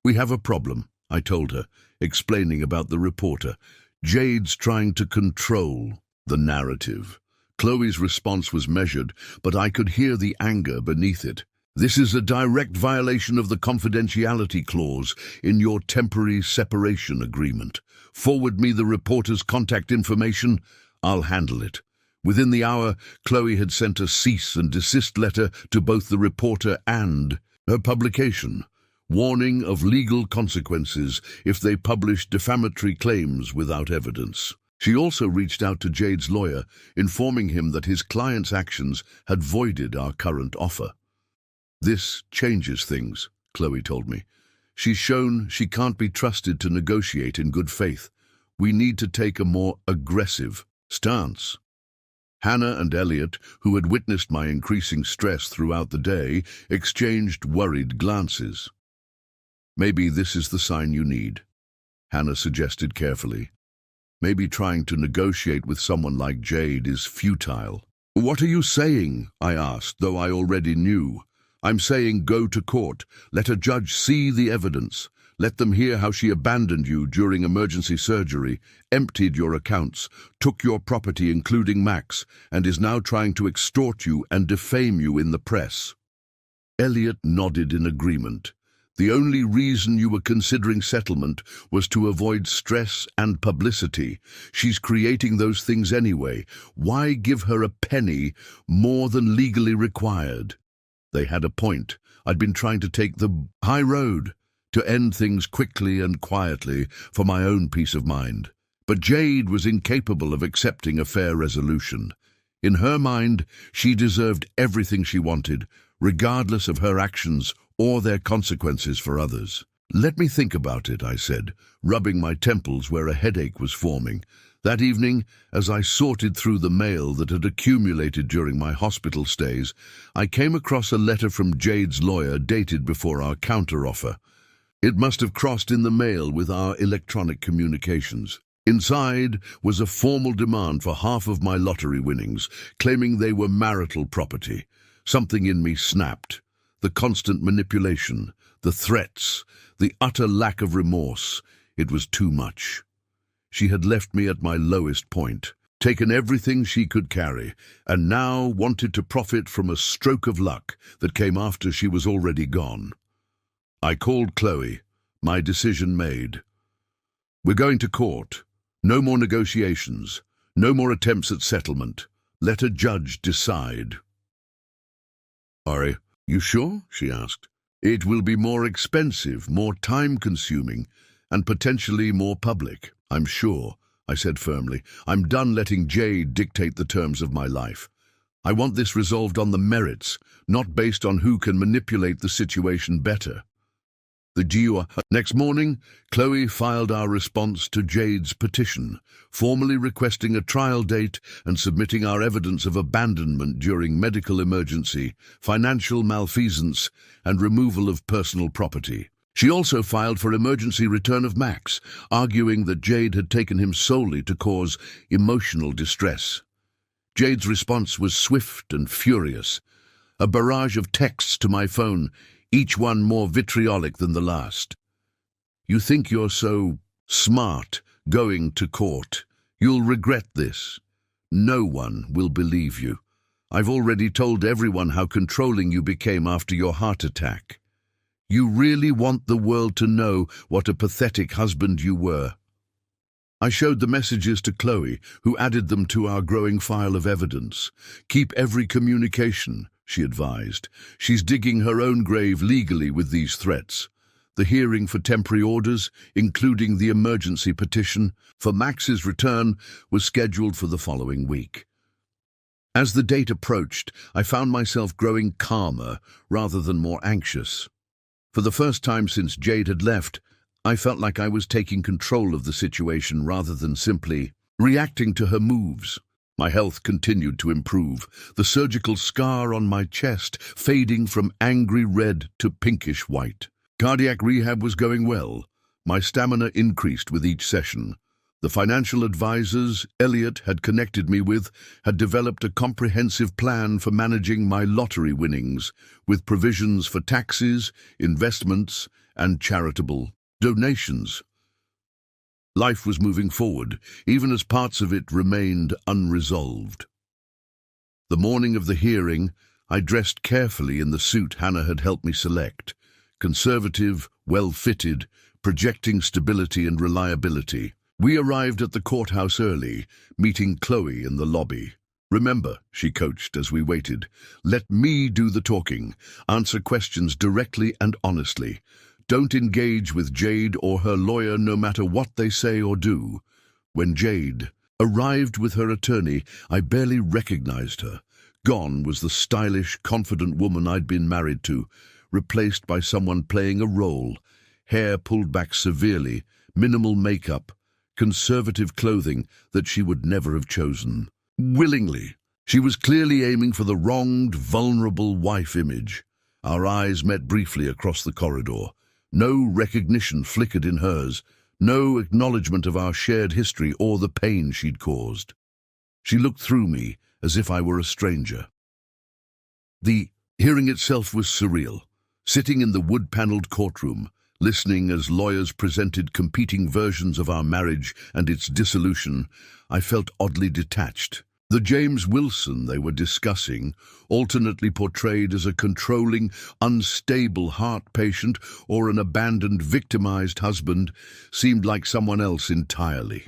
Speaker 1: "We have a problem," I told her, explaining about the reporter. "Jade's trying to control the narrative." Chloe's response was measured, but I could hear the anger beneath it. "This is a direct violation of the confidentiality clause in your temporary separation agreement. Forward me the reporter's contact information. I'll handle it." Within the hour, Chloe had sent a cease and desist letter to both the reporter and her publication, warning of legal consequences if they published defamatory claims without evidence. She also reached out to Jade's lawyer, informing him that his client's actions had voided our current offer. "This changes things," Chloe told me. "She's shown she can't be trusted to negotiate in good faith. We need to take a more aggressive stance." Hannah and Elliot, who had witnessed my increasing stress throughout the day, exchanged worried glances. "Maybe this is the sign you need," Hannah suggested carefully. "Maybe trying to negotiate with someone like Jade is futile." "What are you saying?" I asked, though I already knew. "I'm saying go to court. Let a judge see the evidence. Let them hear how she abandoned you during emergency surgery, emptied your accounts, took your property including Max, and is now trying to extort you and defame you in the press." Elliot nodded in agreement. "The only reason you were considering settlement was to avoid stress and publicity. She's creating those things anyway. Why give her a penny more than legally required?" They had a point. I'd been trying to take the high road, to end things quickly and quietly for my own peace of mind. But Jade was incapable of accepting a fair resolution. In her mind, she deserved everything she wanted, regardless of her actions or their consequences for others. "Let me think about it," I said, rubbing my temples where a headache was forming. That evening, as I sorted through the mail that had accumulated during my hospital stays, I came across a letter from Jade's lawyer dated before our counteroffer. It must have crossed in the mail with our electronic communications. Inside was a formal demand for half of my lottery winnings, claiming they were marital property. Something in me snapped. The constant manipulation, the threats, the utter lack of remorse. It was too much. She had left me at my lowest point, taken everything she could carry, and now wanted to profit from a stroke of luck that came after she was already gone. I called Chloe, my decision made. "We're going to court. No more negotiations. No more attempts at settlement. Let a judge decide." "Sorry, You sure? She asked. It will be more expensive, more time-consuming, and potentially more public. I'm sure, I said firmly. I'm done letting Jade dictate the terms of my life. I want this resolved on the merits, not based on who can manipulate the situation better. Next morning, Chloe filed our response to Jade's petition, formally requesting a trial date and submitting our evidence of abandonment during medical emergency, financial malfeasance, and removal of personal property. She also filed for emergency return of Max, arguing that Jade had taken him solely to cause emotional distress. Jade's response was swift and furious, a barrage of texts to my phone, each one more vitriolic than the last. You think you're so smart going to court. You'll regret this. No one will believe you. I've already told everyone how controlling you became after your heart attack. You really want the world to know what a pathetic husband you were. I showed the messages to Chloe, who added them to our growing file of evidence. Keep every communication, she advised. She's digging her own grave legally with these threats. The hearing for temporary orders, including the emergency petition for Max's return, was scheduled for the following week. As the date approached, I found myself growing calmer rather than more anxious. For the first time since Jade had left, I felt like I was taking control of the situation rather than simply reacting to her moves. My health continued to improve, the surgical scar on my chest fading from angry red to pinkish white. Cardiac rehab was going well. My stamina increased with each session. The financial advisors Elliot had connected me with had developed a comprehensive plan for managing my lottery winnings, with provisions for taxes, investments, and charitable donations. Life was moving forward, even as parts of it remained unresolved. The morning of the hearing, I dressed carefully in the suit Hannah had helped me select. Conservative, well-fitted, projecting stability and reliability. We arrived at the courthouse early, meeting Chloe in the lobby. Remember, she coached as we waited, let me do the talking. Answer questions directly and honestly. Don't engage with Jade or her lawyer no matter what they say or do. When Jade arrived with her attorney, I barely recognized her. Gone was the stylish, confident woman I'd been married to, replaced by someone playing a role. Hair pulled back severely, minimal makeup, conservative clothing that she would never have chosen. Willingly. She was clearly aiming for the wronged, vulnerable wife image. Our eyes met briefly across the corridor. No recognition flickered in hers, no acknowledgement of our shared history or the pain she'd caused. She looked through me as if I were a stranger. The hearing itself was surreal. Sitting in the wood-paneled courtroom, listening as lawyers presented competing versions of our marriage and its dissolution, I felt oddly detached. The James Wilson they were discussing, alternately portrayed as a controlling, unstable heart patient or an abandoned, victimized husband, seemed like someone else entirely.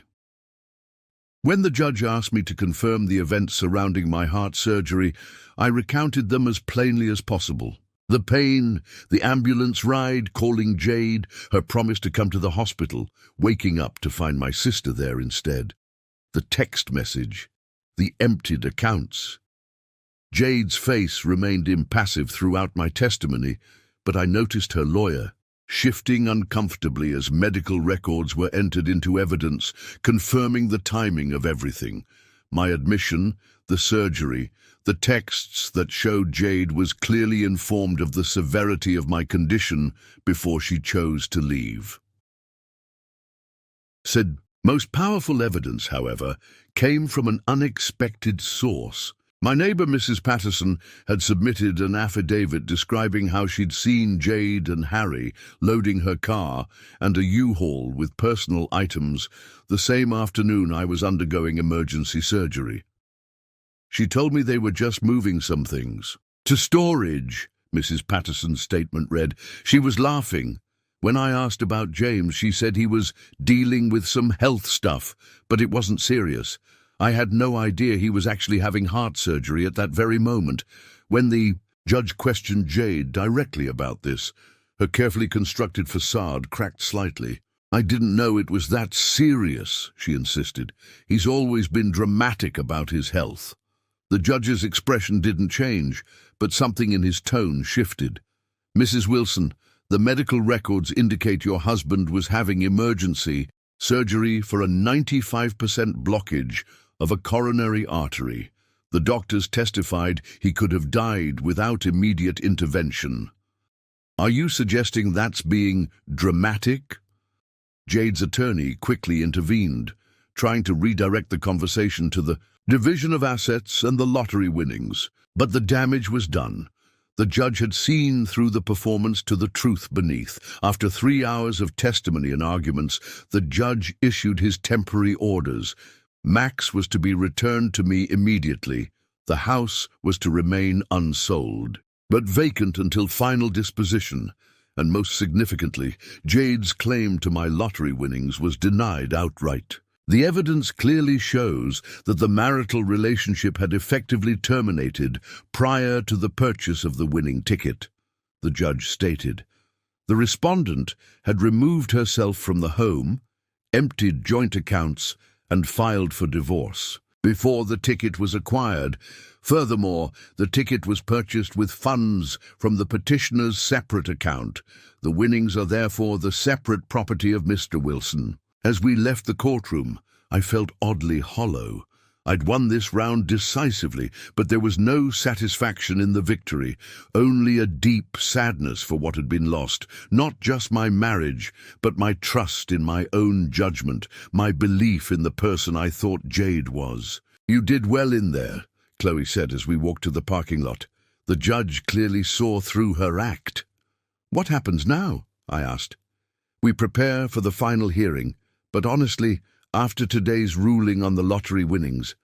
Speaker 1: When the judge asked me to confirm the events surrounding my heart surgery, I recounted them as plainly as possible. The pain, the ambulance ride, calling Jade, her promise to come to the hospital, waking up to find my sister there instead. The text message. The emptied accounts. Jade's face remained impassive throughout my testimony, but I noticed her lawyer, shifting uncomfortably as medical records were entered into evidence, confirming the timing of everything. My admission, the surgery, the texts that showed Jade was clearly informed of the severity of my condition before she chose to leave. Said most powerful evidence, however, came from an unexpected source. My neighbor, Mrs. Patterson, had submitted an affidavit describing how she'd seen Jade and Harry loading her car and a U-Haul with personal items the same afternoon I was undergoing emergency surgery. She told me they were just moving some things to storage, Mrs. Patterson's statement read. She was laughing. When I asked about James, she said he was dealing with some health stuff, but it wasn't serious. I had no idea he was actually having heart surgery at that very moment. When the Judge questioned Jade directly about this. Her carefully constructed facade cracked slightly. "I didn't know it was that serious," she insisted. "He's always been dramatic about his health." The judge's expression didn't change, but something in his tone shifted. "Mrs. Wilson, the medical records indicate your husband was having emergency surgery for a 95% blockage of a coronary artery. The doctors testified he could have died without immediate intervention. Are you suggesting that's being dramatic?" Jade's attorney quickly intervened, trying to redirect the conversation to the division of assets and the lottery winnings. But the damage was done. The judge had seen through the performance to the truth beneath. After 3 hours of testimony and arguments, the judge issued his temporary orders. Max was to be returned to me immediately. The house was to remain unsold, but vacant until final disposition. And most significantly, Jade's claim to my lottery winnings was denied outright. The evidence clearly shows that the marital relationship had effectively terminated prior to the purchase of the winning ticket, the judge stated. The respondent had removed herself from the home, emptied joint accounts, and filed for divorce before the ticket was acquired. Furthermore, the ticket was purchased with funds from the petitioner's separate account. The winnings are therefore the separate property of Mr. Wilson. As we left the courtroom, I felt oddly hollow. I'd won this round decisively, but there was no satisfaction in the victory, only a deep sadness for what had been lost. Not just my marriage, but my trust in my own judgment, my belief in the person I thought Jade was. "You did well in there," Chloe said as we walked to the parking lot. The judge clearly saw through her act. "What happens now?" I asked. "We prepare for the final hearing, but honestly, after today's ruling on the lottery winnings,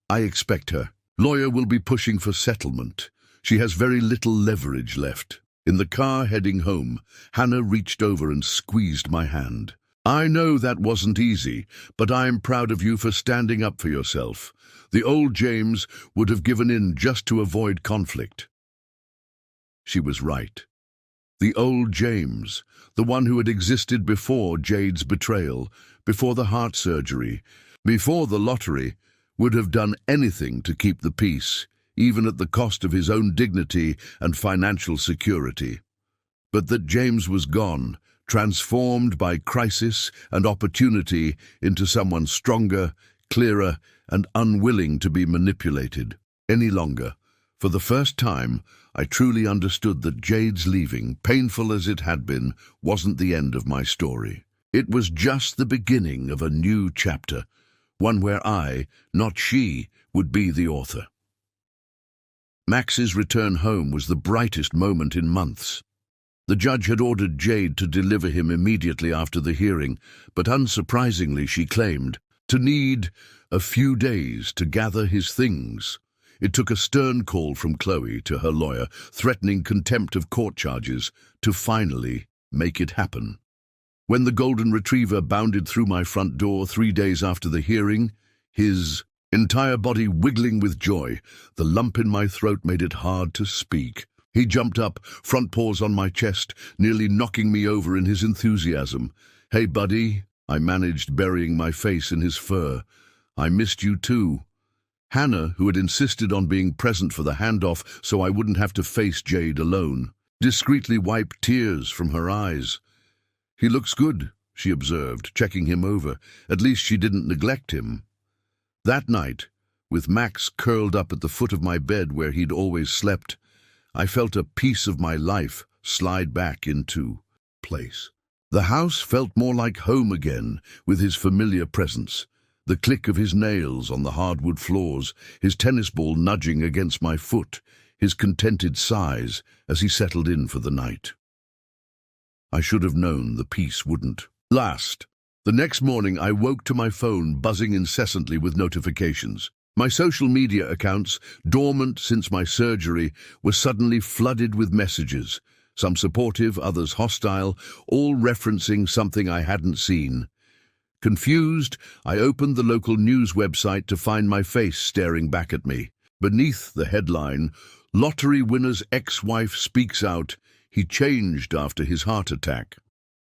Speaker 1: I expect her. Lawyer will be pushing for settlement. She has very little leverage left." In the car heading home, Hannah reached over and squeezed my hand. "I know that wasn't easy, but I'm proud of you for standing up for yourself. The old James would have given in just to avoid conflict." She was right. The old James, the one who had existed before Jade's betrayal, before the heart surgery, before the lottery, would have done anything to keep the peace, even at the cost of his own dignity and financial security. But that James was gone, transformed by crisis and opportunity into someone stronger, clearer, and unwilling to be manipulated any longer. For the first time, I truly understood that Jade's leaving, painful as it had been, wasn't the end of my story. It was just the beginning of a new chapter, one where I, not she, would be the author. Max's return home was the brightest moment in months. The judge had ordered Jade to deliver him immediately after the hearing, but unsurprisingly she claimed to need a few days to gather his things. It took a stern call from Chloe to her lawyer, threatening contempt of court charges, to finally make it happen. When the golden retriever bounded through my front door 3 days after the hearing, his entire body wiggling with joy, the lump in my throat made it hard to speak. He jumped up, front paws on my chest, nearly knocking me over in his enthusiasm. "Hey, buddy," I managed, burying my face in his fur. "I missed you too." Hannah, who had insisted on being present for the handoff so I wouldn't have to face Jade alone, discreetly wiped tears from her eyes. "He looks good," she observed, checking him over. At least she didn't neglect him. That night, with Max curled up at the foot of my bed where he'd always slept, I felt a piece of my life slide back into place. The house felt more like home again, with his familiar presence, the click of his nails on the hardwood floors, his tennis ball nudging against my foot, his contented sighs as he settled in for the night. I should have known the peace wouldn't last. The next morning I woke to my phone buzzing incessantly with notifications. My social media accounts, dormant since my surgery, were suddenly flooded with messages, some supportive, others hostile, all referencing something I hadn't seen. Confused, I opened the local news website to find my face staring back at me. Beneath the headline, Lottery winner's ex-wife speaks out. He changed after his heart attack.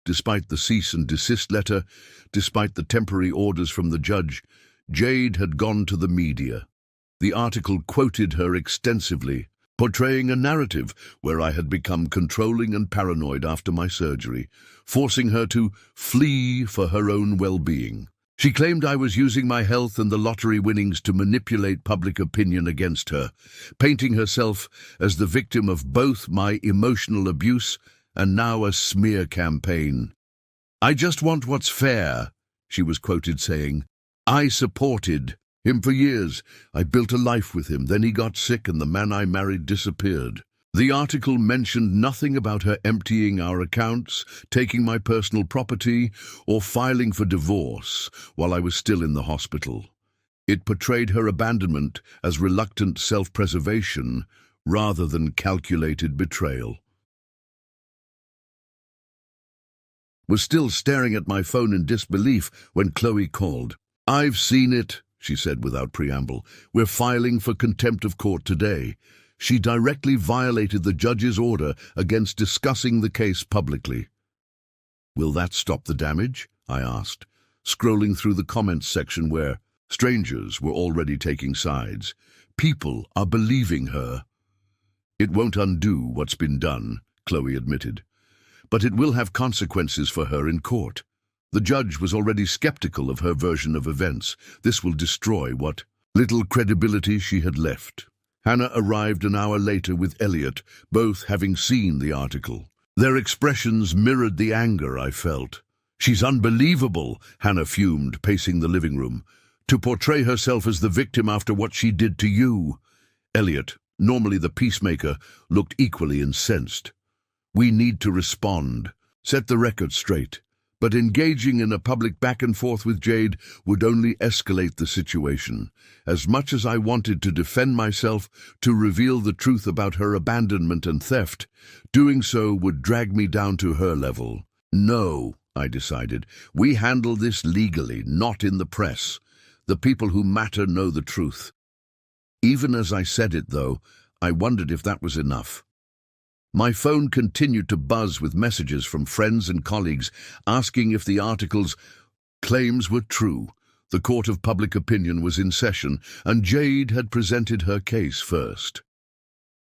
Speaker 1: Despite the cease and desist letter, despite the temporary orders from the judge, Jade had gone to the media. The article quoted her extensively, portraying a narrative where I had become controlling and paranoid after my surgery, forcing her to flee for her own well-being. She claimed I was using my health and the lottery winnings to manipulate public opinion against her, painting herself as the victim of both my emotional abuse and now a smear campaign. "I just want what's fair," she was quoted saying. "I supported him for years. I built a life with him. Then he got sick and the man I married disappeared." The article mentioned nothing about her emptying our accounts, taking my personal property, or filing for divorce while I was still in the hospital. It portrayed her abandonment as reluctant self-preservation rather than calculated betrayal. Was still staring at my phone in disbelief when Chloe called. "I've seen it," she said without preamble. "We're filing for contempt of court today." She directly violated the judge's order against discussing the case publicly. "Will that stop the damage?" I asked, scrolling through the comments section where strangers were already taking sides. People are believing her. "It won't undo what's been done," Chloe admitted. "But it will have consequences for her in court. The judge was already skeptical of her version of events. This will destroy what little credibility she had left." Hannah arrived an hour later with Elliot, both having seen the article. Their expressions mirrored the anger I felt. "She's unbelievable," Hannah fumed, pacing the living room. "To portray herself as the victim after what she did to you." Elliot, normally the peacemaker, looked equally incensed. "We need to respond, set the record straight." But engaging in a public back and forth with Jade would only escalate the situation. As much as I wanted to defend myself, to reveal the truth about her abandonment and theft, doing so would drag me down to her level. "No," I decided, "we handle this legally, not in the press. The people who matter know the truth." Even as I said it, though, I wondered if that was enough. My phone continued to buzz with messages from friends and colleagues asking if the article's claims were true. The court of public opinion was in session, and Jade had presented her case first.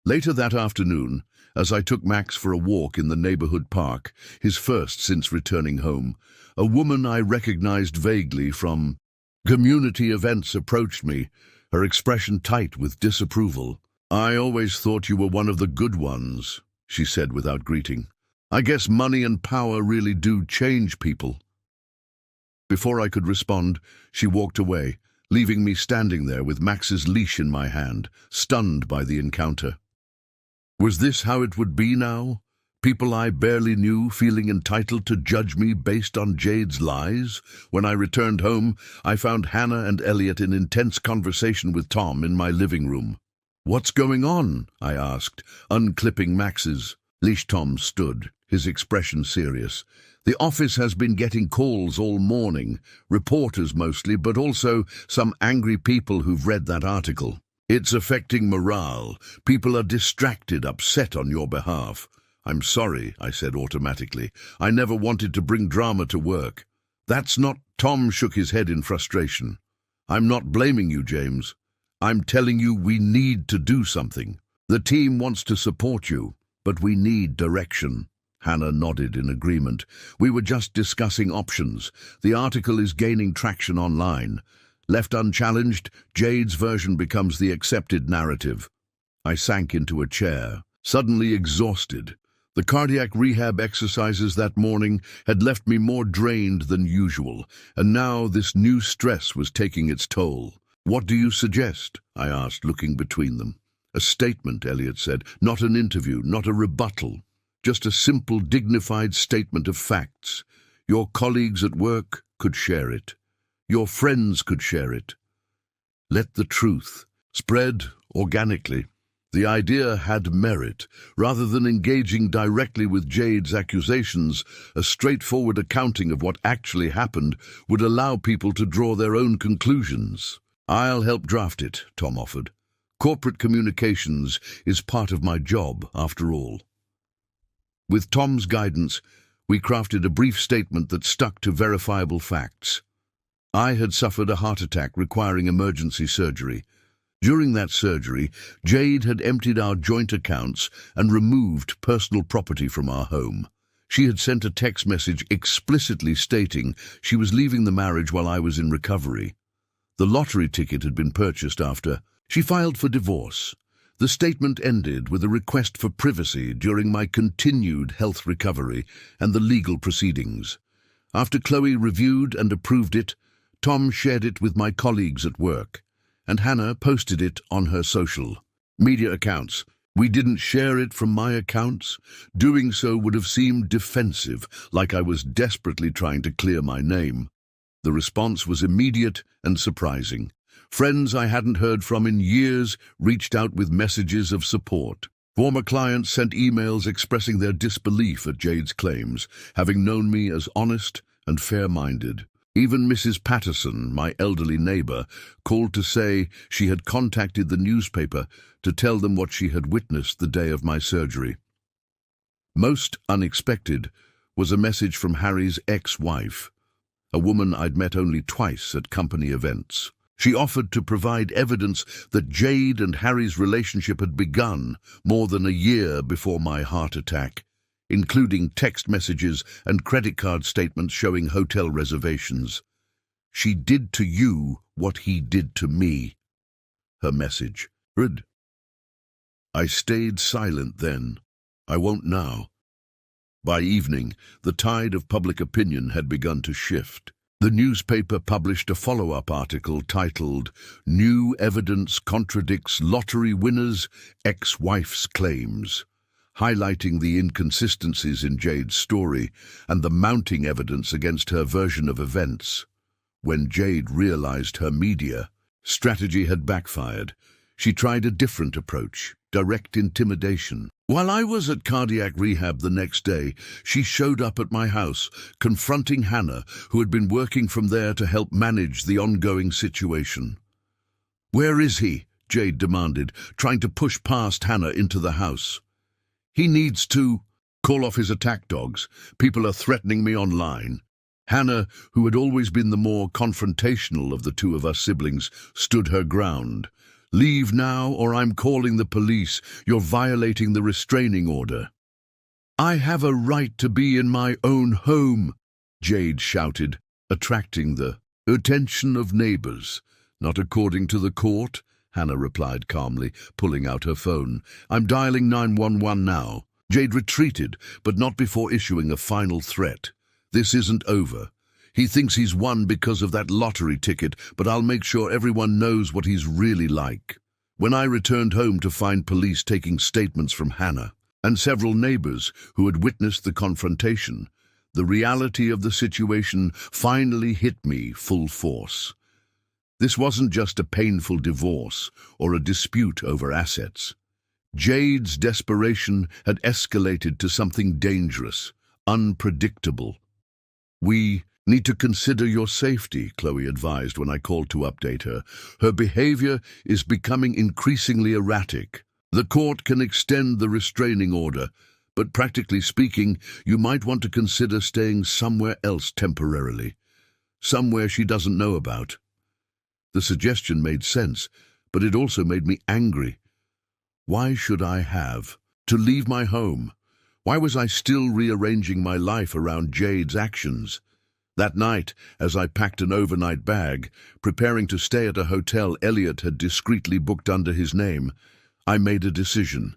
Speaker 1: Later that afternoon, as I took Max for a walk in the neighborhood park, his first since returning home, a woman I recognized vaguely from community events approached me, her expression tight with disapproval. "I always thought you were one of the good ones," she said without greeting. "I guess money and power really do change people." Before I could respond, she walked away, leaving me standing there with Max's leash in my hand, stunned by the encounter. Was this how it would be now? People I barely knew feeling entitled to judge me based on Jade's lies? When I returned home, I found Hannah and Elliot in intense conversation with Tom in my living room. "What's going on?" I asked, unclipping Max's. Leash Tom stood, his expression serious. "The office has been getting calls all morning, reporters mostly, but also some angry people who've read that article. It's affecting morale. People are distracted, upset on your behalf." "I'm sorry," I said automatically. "I never wanted to bring drama to work." "That's not—" Tom shook his head in frustration. "I'm not blaming you, James. I'm telling you we need to do something. The team wants to support you, but we need direction." Hannah nodded in agreement. "We were just discussing options. The article is gaining traction online. Left unchallenged, Jade's version becomes the accepted narrative." I sank into a chair, suddenly exhausted. The cardiac rehab exercises that morning had left me more drained than usual, and now this new stress was taking its toll. "What do you suggest?" I asked, looking between them. "A statement," Elliot said. "Not an interview, not a rebuttal. Just a simple, dignified statement of facts. Your colleagues at work could share it. Your friends could share it. Let the truth spread organically." The idea had merit. Rather than engaging directly with Jade's accusations, a straightforward accounting of what actually happened would allow people to draw their own conclusions. "I'll help draft it," Tom offered. Corporate communications is part of my job, after all. With Tom's guidance, we crafted a brief statement that stuck to verifiable facts. I had suffered a heart attack requiring emergency surgery. During that surgery, Jade had emptied our joint accounts and removed personal property from our home. She had sent a text message explicitly stating she was leaving the marriage while I was in recovery. The lottery ticket had been purchased after. She filed for divorce. The statement ended with a request for privacy during my continued health recovery and the legal proceedings. After Chloe reviewed and approved it, Tom shared it with my colleagues at work, and Hannah posted it on her social media accounts. We didn't share it from my accounts. Doing so would have seemed defensive, like I was desperately trying to clear my name. The response was immediate and surprising. Friends I hadn't heard from in years reached out with messages of support. Former clients sent emails expressing their disbelief at Jade's claims, having known me as honest and fair-minded. Even Mrs. Patterson, my elderly neighbor, called to say she had contacted the newspaper to tell them what she had witnessed the day of my surgery. Most unexpected was a message from Harry's ex-wife, a woman I'd met only twice at company events. She offered to provide evidence that Jade and Harry's relationship had begun more than a year before my heart attack, including text messages and credit card statements showing hotel reservations. She did to you what he did to me, her message read. I stayed silent then. I won't now. By evening, the tide of public opinion had begun to shift. The newspaper published a follow-up article titled, "New Evidence Contradicts Lottery Winner's Ex-Wife's Claims," highlighting the inconsistencies in Jade's story and the mounting evidence against her version of events. When Jade realized her media strategy had backfired, she tried a different approach, direct intimidation. While I was at cardiac rehab the next day, she showed up at my house, confronting Hannah, who had been working from there to help manage the ongoing situation. "Where is he?" Jade demanded, trying to push past Hannah into the house. "He needs to call off his attack dogs. People are threatening me online." Hannah, who had always been the more confrontational of the two of us siblings, stood her ground. "Leave now, or I'm calling the police. You're violating the restraining order." "I have a right to be in my own home," Jade shouted, attracting the attention of neighbors. "Not according to the court," Hannah replied calmly, pulling out her phone. "I'm dialing 911 now." Jade retreated, but not before issuing a final threat. "This isn't over. He thinks he's won because of that lottery ticket, but I'll make sure everyone knows what he's really like." When I returned home to find police taking statements from Hannah and several neighbors who had witnessed the confrontation, the reality of the situation finally hit me full force. This wasn't just a painful divorce or a dispute over assets. Jade's desperation had escalated to something dangerous, unpredictable. "We need to consider your safety," Chloe advised when I called to update her. "Her behavior is becoming increasingly erratic. The court can extend the restraining order, but practically speaking, you might want to consider staying somewhere else temporarily, somewhere she doesn't know about." The suggestion made sense, but it also made me angry. Why should I have to leave my home? Why was I still rearranging my life around Jade's actions? That night, as I packed an overnight bag, preparing to stay at a hotel Elliot had discreetly booked under his name, I made a decision.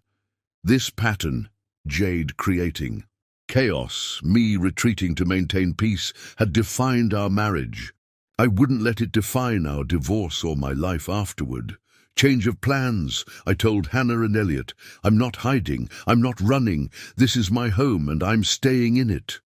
Speaker 1: This pattern, Jade creating chaos, me retreating to maintain peace, had defined our marriage. I wouldn't let it define our divorce or my life afterward. Change of plans, I told Hannah and Elliot. I'm not hiding, I'm not running. This is my home and I'm staying in it.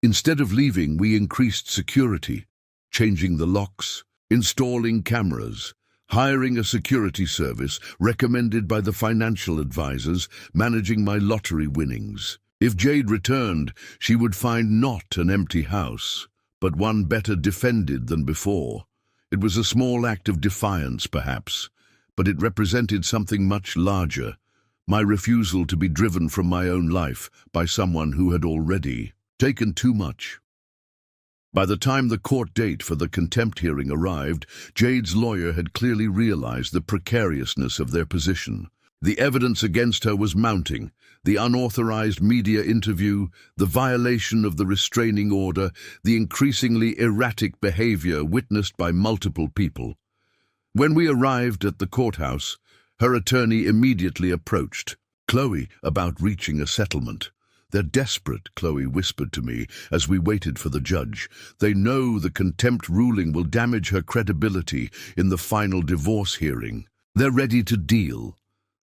Speaker 1: Instead of leaving, we increased security, changing the locks, installing cameras, hiring a security service recommended by the financial advisors managing my lottery winnings. If Jade returned, she would find not an empty house, but one better defended than before. It was a small act of defiance, perhaps, but it represented something much larger, my refusal to be driven from my own life by someone who had already taken too much. By the time the court date for the contempt hearing arrived, Jade's lawyer had clearly realized the precariousness of their position. The evidence against her was mounting: the unauthorized media interview, the violation of the restraining order, the increasingly erratic behavior witnessed by multiple people. When we arrived at the courthouse, her attorney immediately approached Chloe about reaching a settlement. "They're desperate," Chloe whispered to me as we waited for the judge. "They know the contempt ruling will damage her credibility in the final divorce hearing. They're ready to deal."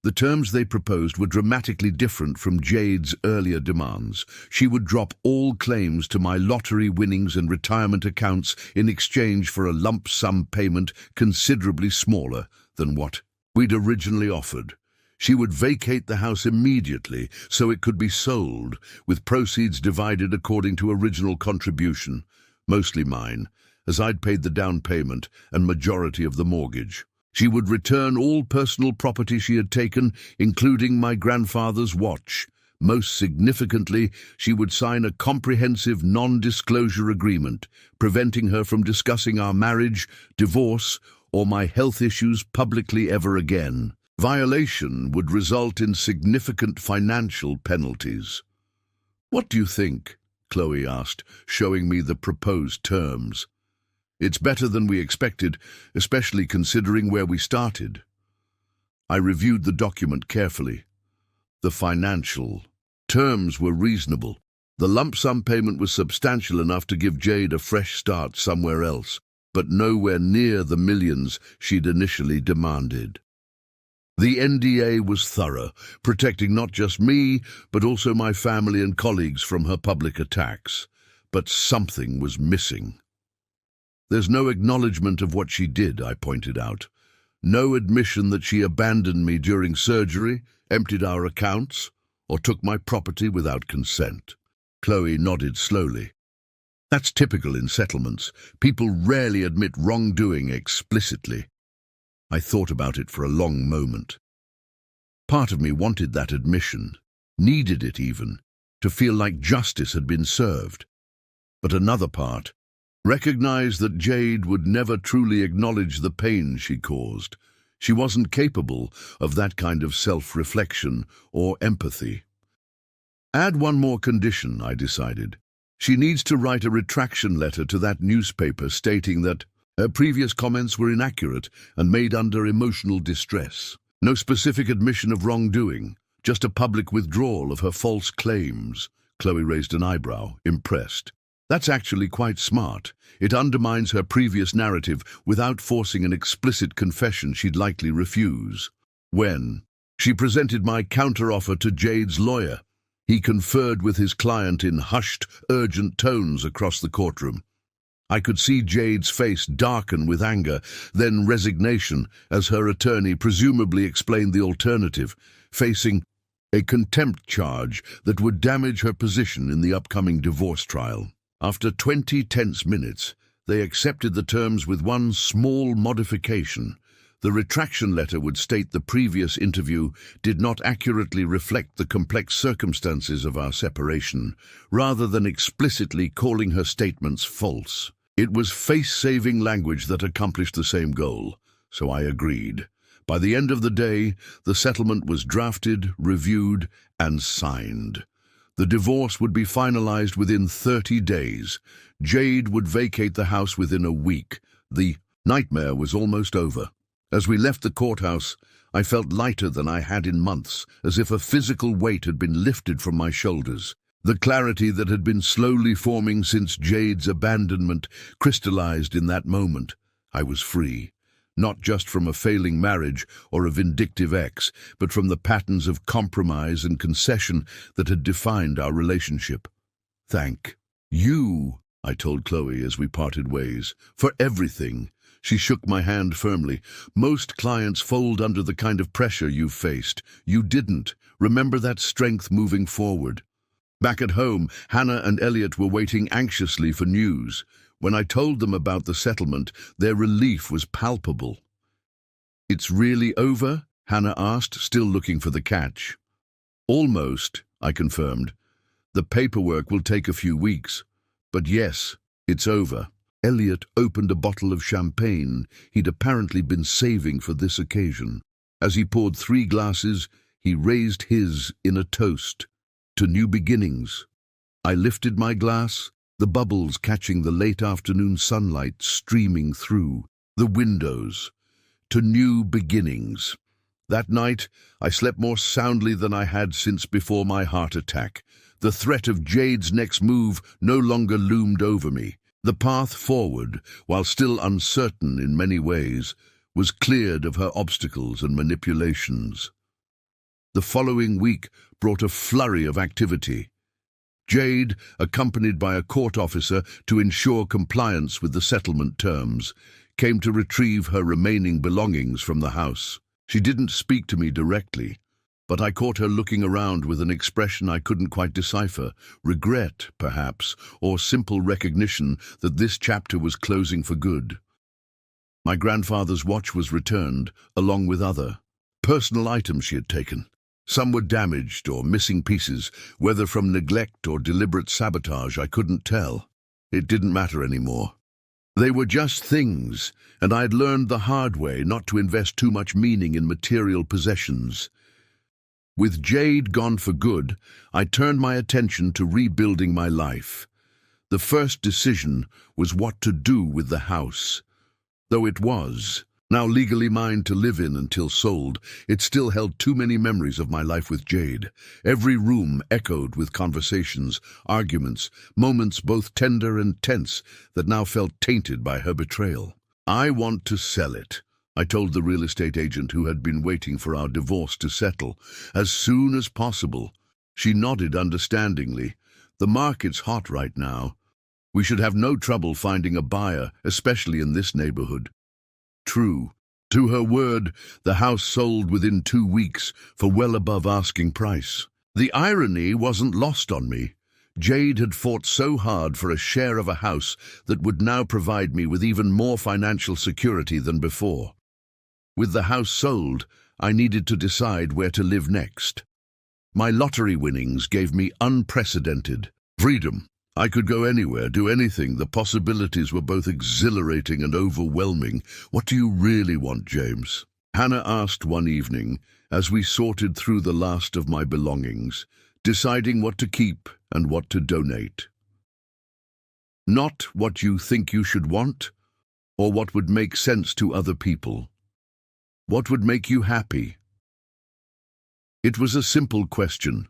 Speaker 1: The terms they proposed were dramatically different from Jade's earlier demands. She would drop all claims to my lottery winnings and retirement accounts in exchange for a lump sum payment considerably smaller than what we'd originally offered. She would vacate the house immediately so it could be sold, with proceeds divided according to original contribution, mostly mine, as I'd paid the down payment and majority of the mortgage. She would return all personal property she had taken, including my grandfather's watch. Most significantly, she would sign a comprehensive non-disclosure agreement, preventing her from discussing our marriage, divorce, or my health issues publicly ever again. Violation would result in significant financial penalties. "What do you think?" Chloe asked, showing me the proposed terms. "It's better than we expected, especially considering where we started." I reviewed the document carefully. The financial terms were reasonable. The lump sum payment was substantial enough to give Jade a fresh start somewhere else, but nowhere near the millions she'd initially demanded. The NDA was thorough, protecting not just me, but also my family and colleagues from her public attacks. But something was missing. "There's no acknowledgement of what she did," I pointed out. "No admission that she abandoned me during surgery, emptied our accounts, or took my property without consent." Chloe nodded slowly. "That's typical in settlements. People rarely admit wrongdoing explicitly." I thought about it for a long moment. Part of me wanted that admission, needed it even, to feel like justice had been served. But another part recognized that Jade would never truly acknowledge the pain she caused. She wasn't capable of that kind of self-reflection or empathy. Add one more condition, I decided. She needs to write a retraction letter to that newspaper stating that her previous comments were inaccurate and made under emotional distress. No specific admission of wrongdoing, just a public withdrawal of her false claims. Chloe raised an eyebrow, impressed. "That's actually quite smart. It undermines her previous narrative without forcing an explicit confession she'd likely refuse." When she presented my counteroffer to Jade's lawyer, he conferred with his client in hushed, urgent tones across the courtroom. I could see Jade's face darken with anger, then resignation, as her attorney presumably explained the alternative, facing a contempt charge that would damage her position in the upcoming divorce trial. After 20 tense minutes, they accepted the terms with one small modification. The retraction letter would state the previous interview did not accurately reflect the complex circumstances of our separation, rather than explicitly calling her statements false. It was face-saving language that accomplished the same goal, so I agreed. By the end of the day, the settlement was drafted, reviewed, and signed. The divorce would be finalized within 30 days. Jade would vacate the house within a week. The nightmare was almost over. As we left the courthouse, I felt lighter than I had in months, as if a physical weight had been lifted from my shoulders. The clarity that had been slowly forming since Jade's abandonment crystallized in that moment. I was free, not just from a failing marriage or a vindictive ex, but from the patterns of compromise and concession that had defined our relationship. "Thank you," I told Chloe as we parted ways, "for everything." She shook my hand firmly. "Most clients fold under the kind of pressure you've faced. You didn't. Remember that strength moving forward." Back at home, Hannah and Elliot were waiting anxiously for news. When I told them about the settlement, their relief was palpable. "It's really over?" Hannah asked, still looking for the catch. "Almost," I confirmed. "The paperwork will take a few weeks. But yes, it's over." Elliot opened a bottle of champagne he'd apparently been saving for this occasion. As he poured 3 glasses, he raised his in a toast to new beginnings. I lifted my glass, the bubbles catching the late afternoon sunlight streaming through the windows. To new beginnings. That night, I slept more soundly than I had since before my heart attack. The threat of Jade's next move no longer loomed over me. The path forward, while still uncertain in many ways, was cleared of her obstacles and manipulations. The following week brought a flurry of activity. Jade, accompanied by a court officer to ensure compliance with the settlement terms, came to retrieve her remaining belongings from the house. She didn't speak to me directly, but I caught her looking around with an expression I couldn't quite decipher, regret, perhaps, or simple recognition that this chapter was closing for good. My grandfather's watch was returned, along with other personal items she had taken. Some were damaged or missing pieces, whether from neglect or deliberate sabotage, I couldn't tell. It didn't matter anymore. They were just things, and I had learned the hard way not to invest too much meaning in material possessions. With Jade gone for good, I turned my attention to rebuilding my life. The first decision was what to do with the house. Though it was now legally mine to live in until sold, it still held too many memories of my life with Jade. Every room echoed with conversations, arguments, moments both tender and tense that now felt tainted by her betrayal. "I want to sell it," I told the real estate agent who had been waiting for our divorce to settle, "as soon as possible." She nodded understandingly. "The market's hot right now. We should have no trouble finding a buyer, especially in this neighborhood." True. To her word, the house sold within 2 weeks for well above asking price. The irony wasn't lost on me. Jade had fought so hard for a share of a house that would now provide me with even more financial security than before. With the house sold, I needed to decide where to live next. My lottery winnings gave me unprecedented freedom. I could go anywhere, do anything. The possibilities were both exhilarating and overwhelming. "What do you really want, James?" Hannah asked one evening, as we sorted through the last of my belongings, deciding what to keep and what to donate. "Not what you think you should want, or what would make sense to other people. What would make you happy?" It was a simple question,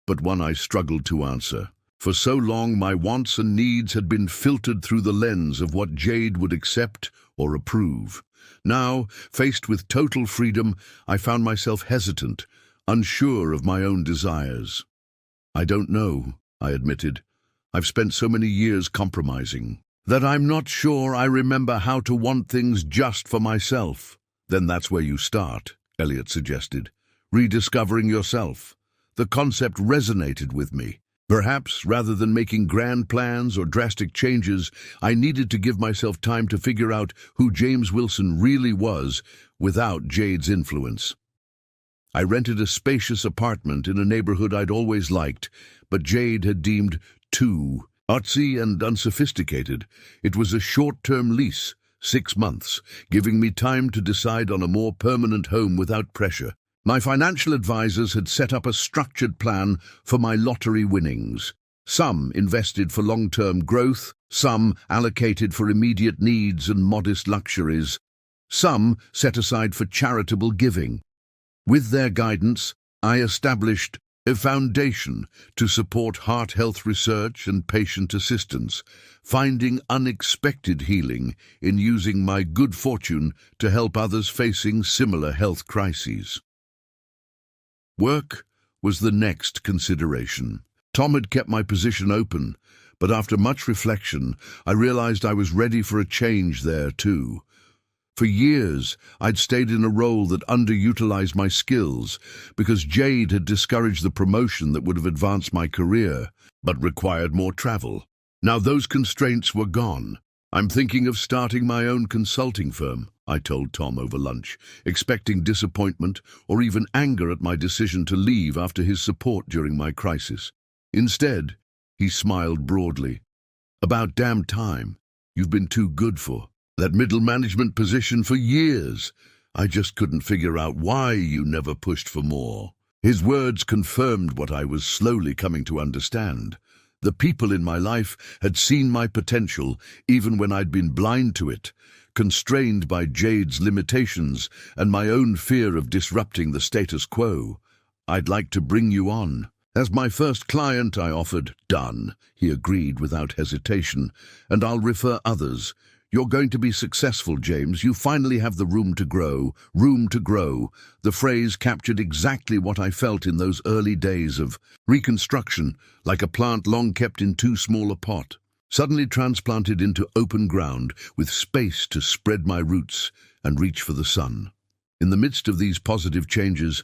Speaker 1: but one I struggled to answer. For so long, my wants and needs had been filtered through the lens of what Jade would accept or approve. Now, faced with total freedom, I found myself hesitant, unsure of my own desires. "I don't know," I admitted. "I've spent so many years compromising that I'm not sure I remember how to want things just for myself." "Then that's where you start," Elliot suggested. "Rediscovering yourself." The concept resonated with me. Perhaps, rather than making grand plans or drastic changes, I needed to give myself time to figure out who James Wilson really was without Jade's influence. I rented a spacious apartment in a neighborhood I'd always liked, but Jade had deemed too artsy and unsophisticated. It was a short-term lease, 6 months, giving me time to decide on a more permanent home without pressure. My financial advisors had set up a structured plan for my lottery winnings. Some invested for long-term growth, some allocated for immediate needs and modest luxuries, some set aside for charitable giving. With their guidance, I established a foundation to support heart health research and patient assistance, finding unexpected healing in using my good fortune to help others facing similar health crises. Work was the next consideration. Tom had kept my position open, but after much reflection, I realized I was ready for a change there too. For years, I'd stayed in a role that underutilized my skills because Jade had discouraged the promotion that would have advanced my career, but required more travel. Now those constraints were gone. I'm thinking of starting my own consulting firm. I told Tom over lunch, expecting disappointment or even anger at my decision to leave after his support during my crisis. Instead, he smiled broadly. About damn time. You've been too good for that middle management position for years. I just couldn't figure out why you never pushed for more. His words confirmed what I was slowly coming to understand. The people in my life had seen my potential even when I'd been blind to it, constrained by Jade's limitations and my own fear of disrupting the status quo. I'd like to bring you on. As my first client, I offered. Done, he agreed without hesitation, and I'll refer others. You're going to be successful, James. You finally have the room to grow. Room to grow. The phrase captured exactly what I felt in those early days of reconstruction, like a plant long kept in too small a pot, suddenly transplanted into open ground with space to spread my roots and reach for the sun. In the midst of these positive changes,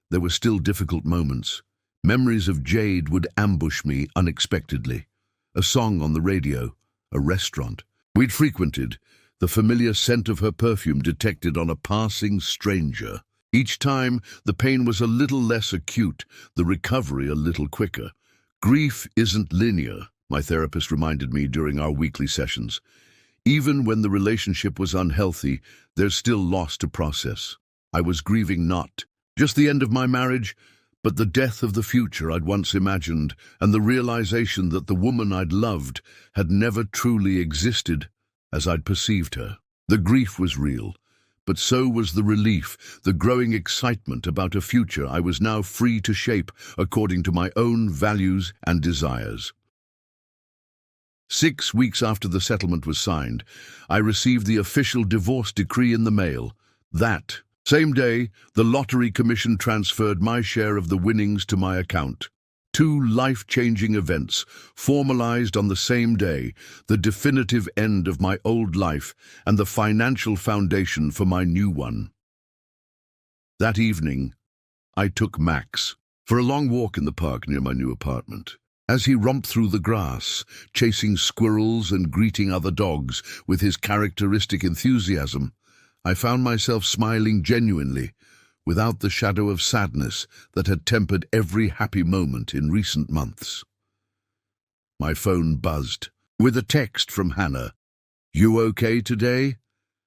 Speaker 1: there were still difficult moments. Memories of Jade would ambush me unexpectedly. A song on the radio, a restaurant we'd frequented, the familiar scent of her perfume detected on a passing stranger. Each time, the pain was a little less acute, the recovery a little quicker. Grief isn't linear, my therapist reminded me during our weekly sessions. Even when the relationship was unhealthy, there's still loss to process. I was grieving not just the end of my marriage, but the death of the future I'd once imagined, and the realization that the woman I'd loved had never truly existed as I'd perceived her. The grief was real, but so was the relief, the growing excitement about a future I was now free to shape according to my own values and desires. 6 weeks after the settlement was signed, I received the official divorce decree in the mail. That same day, the lottery commission transferred my share of the winnings to my account. 2 life-changing events, formalized on the same day, the definitive end of my old life and the financial foundation for my new one. That evening, I took Max for a long walk in the park near my new apartment. As he romped through the grass, chasing squirrels and greeting other dogs with his characteristic enthusiasm, I found myself smiling genuinely, without the shadow of sadness that had tempered every happy moment in recent months. My phone buzzed with a text from Hannah. "You okay today?"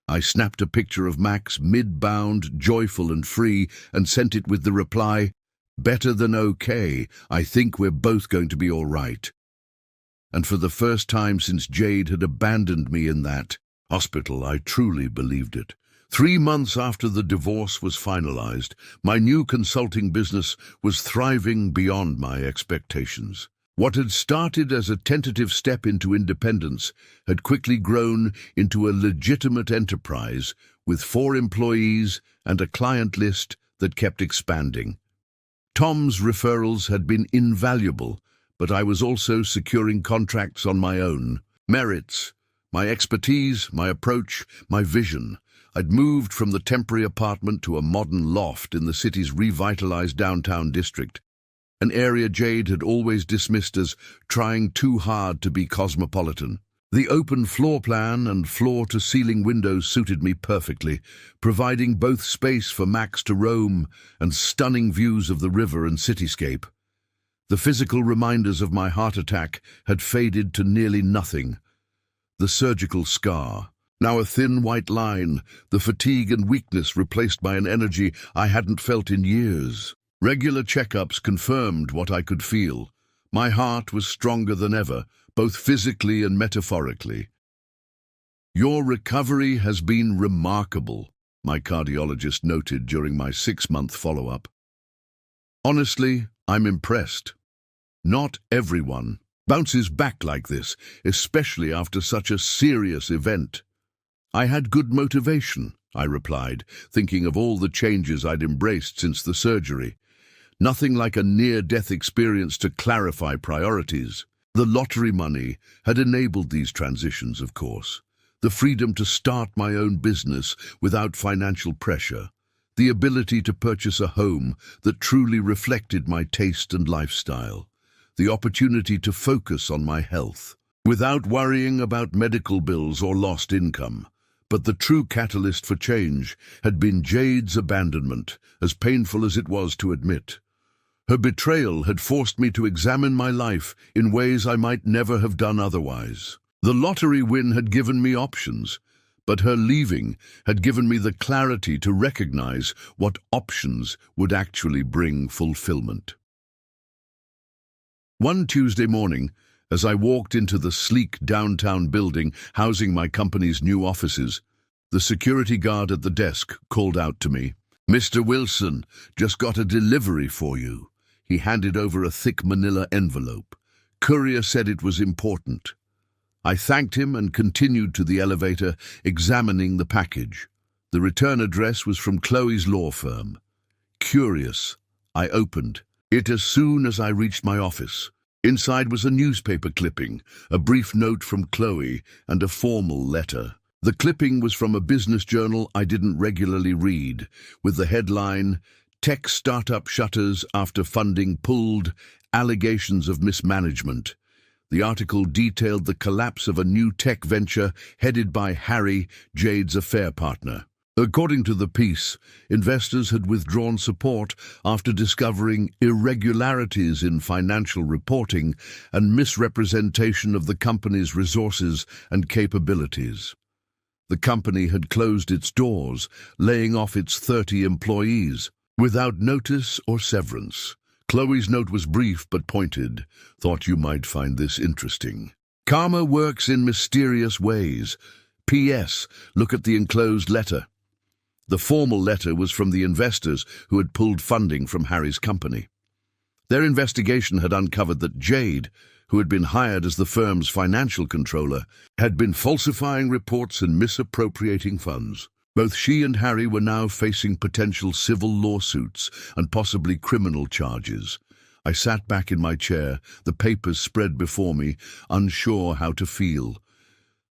Speaker 1: I snapped a picture of Max, mid-bound, joyful and free, and sent it with the reply, "Better than okay. I think we're both going to be all right." And for the first time since Jade had abandoned me in that hospital, I truly believed it. 3 months after the divorce was finalized, my new consulting business was thriving beyond my expectations. What had started as a tentative step into independence had quickly grown into a legitimate enterprise with 4 employees and a client list that kept expanding. Tom's referrals had been invaluable, but I was also securing contracts on my own merits, my expertise, my approach, my vision. I'd moved from the temporary apartment to a modern loft in the city's revitalized downtown district, an area Jade had always dismissed as trying too hard to be cosmopolitan. The open floor plan and floor-to-ceiling windows suited me perfectly, providing both space for Max to roam and stunning views of the river and cityscape. The physical reminders of my heart attack had faded to nearly nothing. The surgical scar, now a thin white line, the fatigue and weakness replaced by an energy I hadn't felt in years. Regular checkups confirmed what I could feel. My heart was stronger than ever, both physically and metaphorically. "Your recovery has been remarkable," my cardiologist noted during my 6-month follow-up. "Honestly, I'm impressed. Not everyone bounces back like this, especially after such a serious event." "I had good motivation," I replied, thinking of all the changes I'd embraced since the surgery. Nothing like a near-death experience to clarify priorities. The lottery money had enabled these transitions, of course. The freedom to start my own business without financial pressure. The ability to purchase a home that truly reflected my taste and lifestyle. The opportunity to focus on my health without worrying about medical bills or lost income. But the true catalyst for change had been Jade's abandonment, as painful as it was to admit. Her betrayal had forced me to examine my life in ways I might never have done otherwise. The lottery win had given me options, but her leaving had given me the clarity to recognize what options would actually bring fulfillment. One Tuesday morning, as I walked into the sleek downtown building housing my company's new offices, the security guard at the desk called out to me, "Mr. Wilson, just got a delivery for you." He handed over a thick manila envelope. Courier said it was important. I thanked him and continued to the elevator, examining the package. The return address was from Chloe's law firm. Curious, I opened it as soon as I reached my office. Inside was a newspaper clipping, a brief note from Chloe, and a formal letter. The clipping was from a business journal I didn't regularly read, with the headline, "Tech Startup Shutters After Funding Pulled, Allegations of Mismanagement." The article detailed the collapse of a new tech venture headed by Harry, Jade's affair partner. According to the piece, investors had withdrawn support after discovering irregularities in financial reporting and misrepresentation of the company's resources and capabilities. The company had closed its doors, laying off its 30 employees, without notice or severance. Chloe's note was brief but pointed. "Thought you might find this interesting. Karma works in mysterious ways. P.S. Look at the enclosed letter." The formal letter was from the investors who had pulled funding from Harry's company. Their investigation had uncovered that Jade, who had been hired as the firm's financial controller, had been falsifying reports and misappropriating funds. Both she and Harry were now facing potential civil lawsuits and possibly criminal charges. I sat back in my chair, the papers spread before me, unsure how to feel.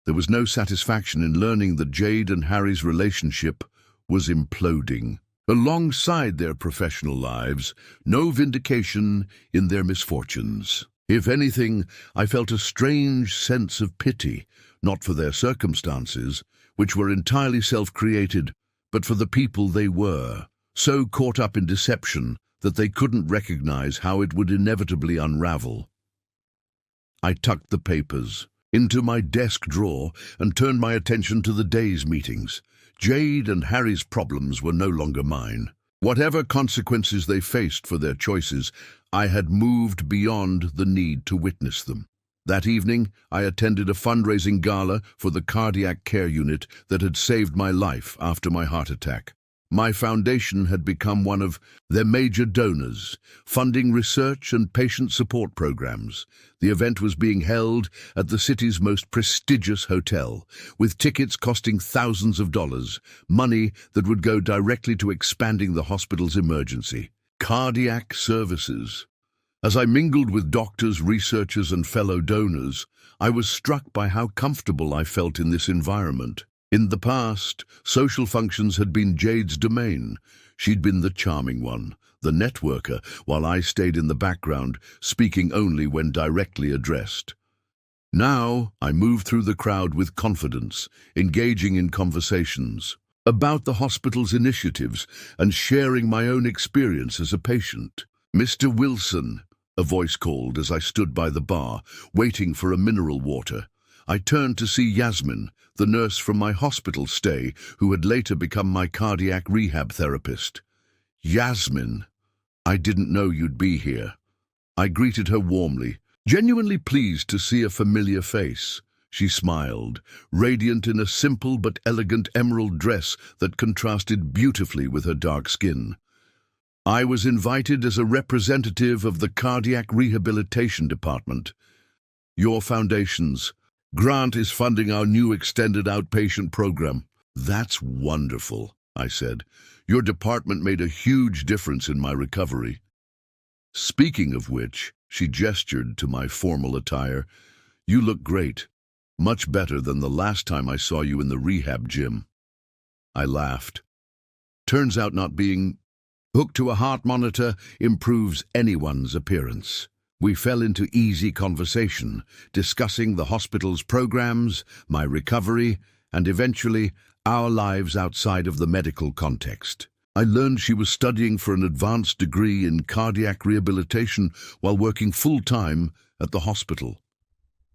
Speaker 1: There was no satisfaction in learning that Jade and Harry's relationship was imploding. Alongside their professional lives, no vindication in their misfortunes. If anything, I felt a strange sense of pity, not for their circumstances, which were entirely self-created, but for the people they were, so caught up in deception that they couldn't recognize how it would inevitably unravel. I tucked the papers into my desk drawer and turned my attention to the day's meetings. Jade and Harry's problems were no longer mine. Whatever consequences they faced for their choices, I had moved beyond the need to witness them. That evening, I attended a fundraising gala for the cardiac care unit that had saved my life after my heart attack. My foundation had become one of their major donors, funding research and patient support programs. The event was being held at the city's most prestigious hotel, with tickets costing thousands of dollars, money that would go directly to expanding the hospital's emergency cardiac services. As I mingled with doctors, researchers, and fellow donors, I was struck by how comfortable I felt in this environment. In the past, social functions had been Jade's domain. She'd been the charming one, the networker, while I stayed in the background, speaking only when directly addressed. Now, I moved through the crowd with confidence, engaging in conversations about the hospital's initiatives and sharing my own experience as a patient. "Mr. Wilson," a voice called as I stood by the bar, waiting for a mineral water. I turned to see Yasmin, the nurse from my hospital stay, who had later become my cardiac rehab therapist. "Yasmin, I didn't know you'd be here." I greeted her warmly, genuinely pleased to see a familiar face. She smiled, radiant in a simple but elegant emerald dress that contrasted beautifully with her dark skin. "I was invited as a representative of the Cardiac Rehabilitation Department. Your foundation's grant is funding our new extended outpatient program." "That's wonderful," I said. "Your department made a huge difference in my recovery." "Speaking of which," she gestured to my formal attire, "you look great. Much better than the last time I saw you in the rehab gym." I laughed. "Turns out not being hooked to a heart monitor improves anyone's appearance." We fell into easy conversation, discussing the hospital's programs, my recovery, and eventually our lives outside of the medical context. I learned she was studying for an advanced degree in cardiac rehabilitation while working full-time at the hospital.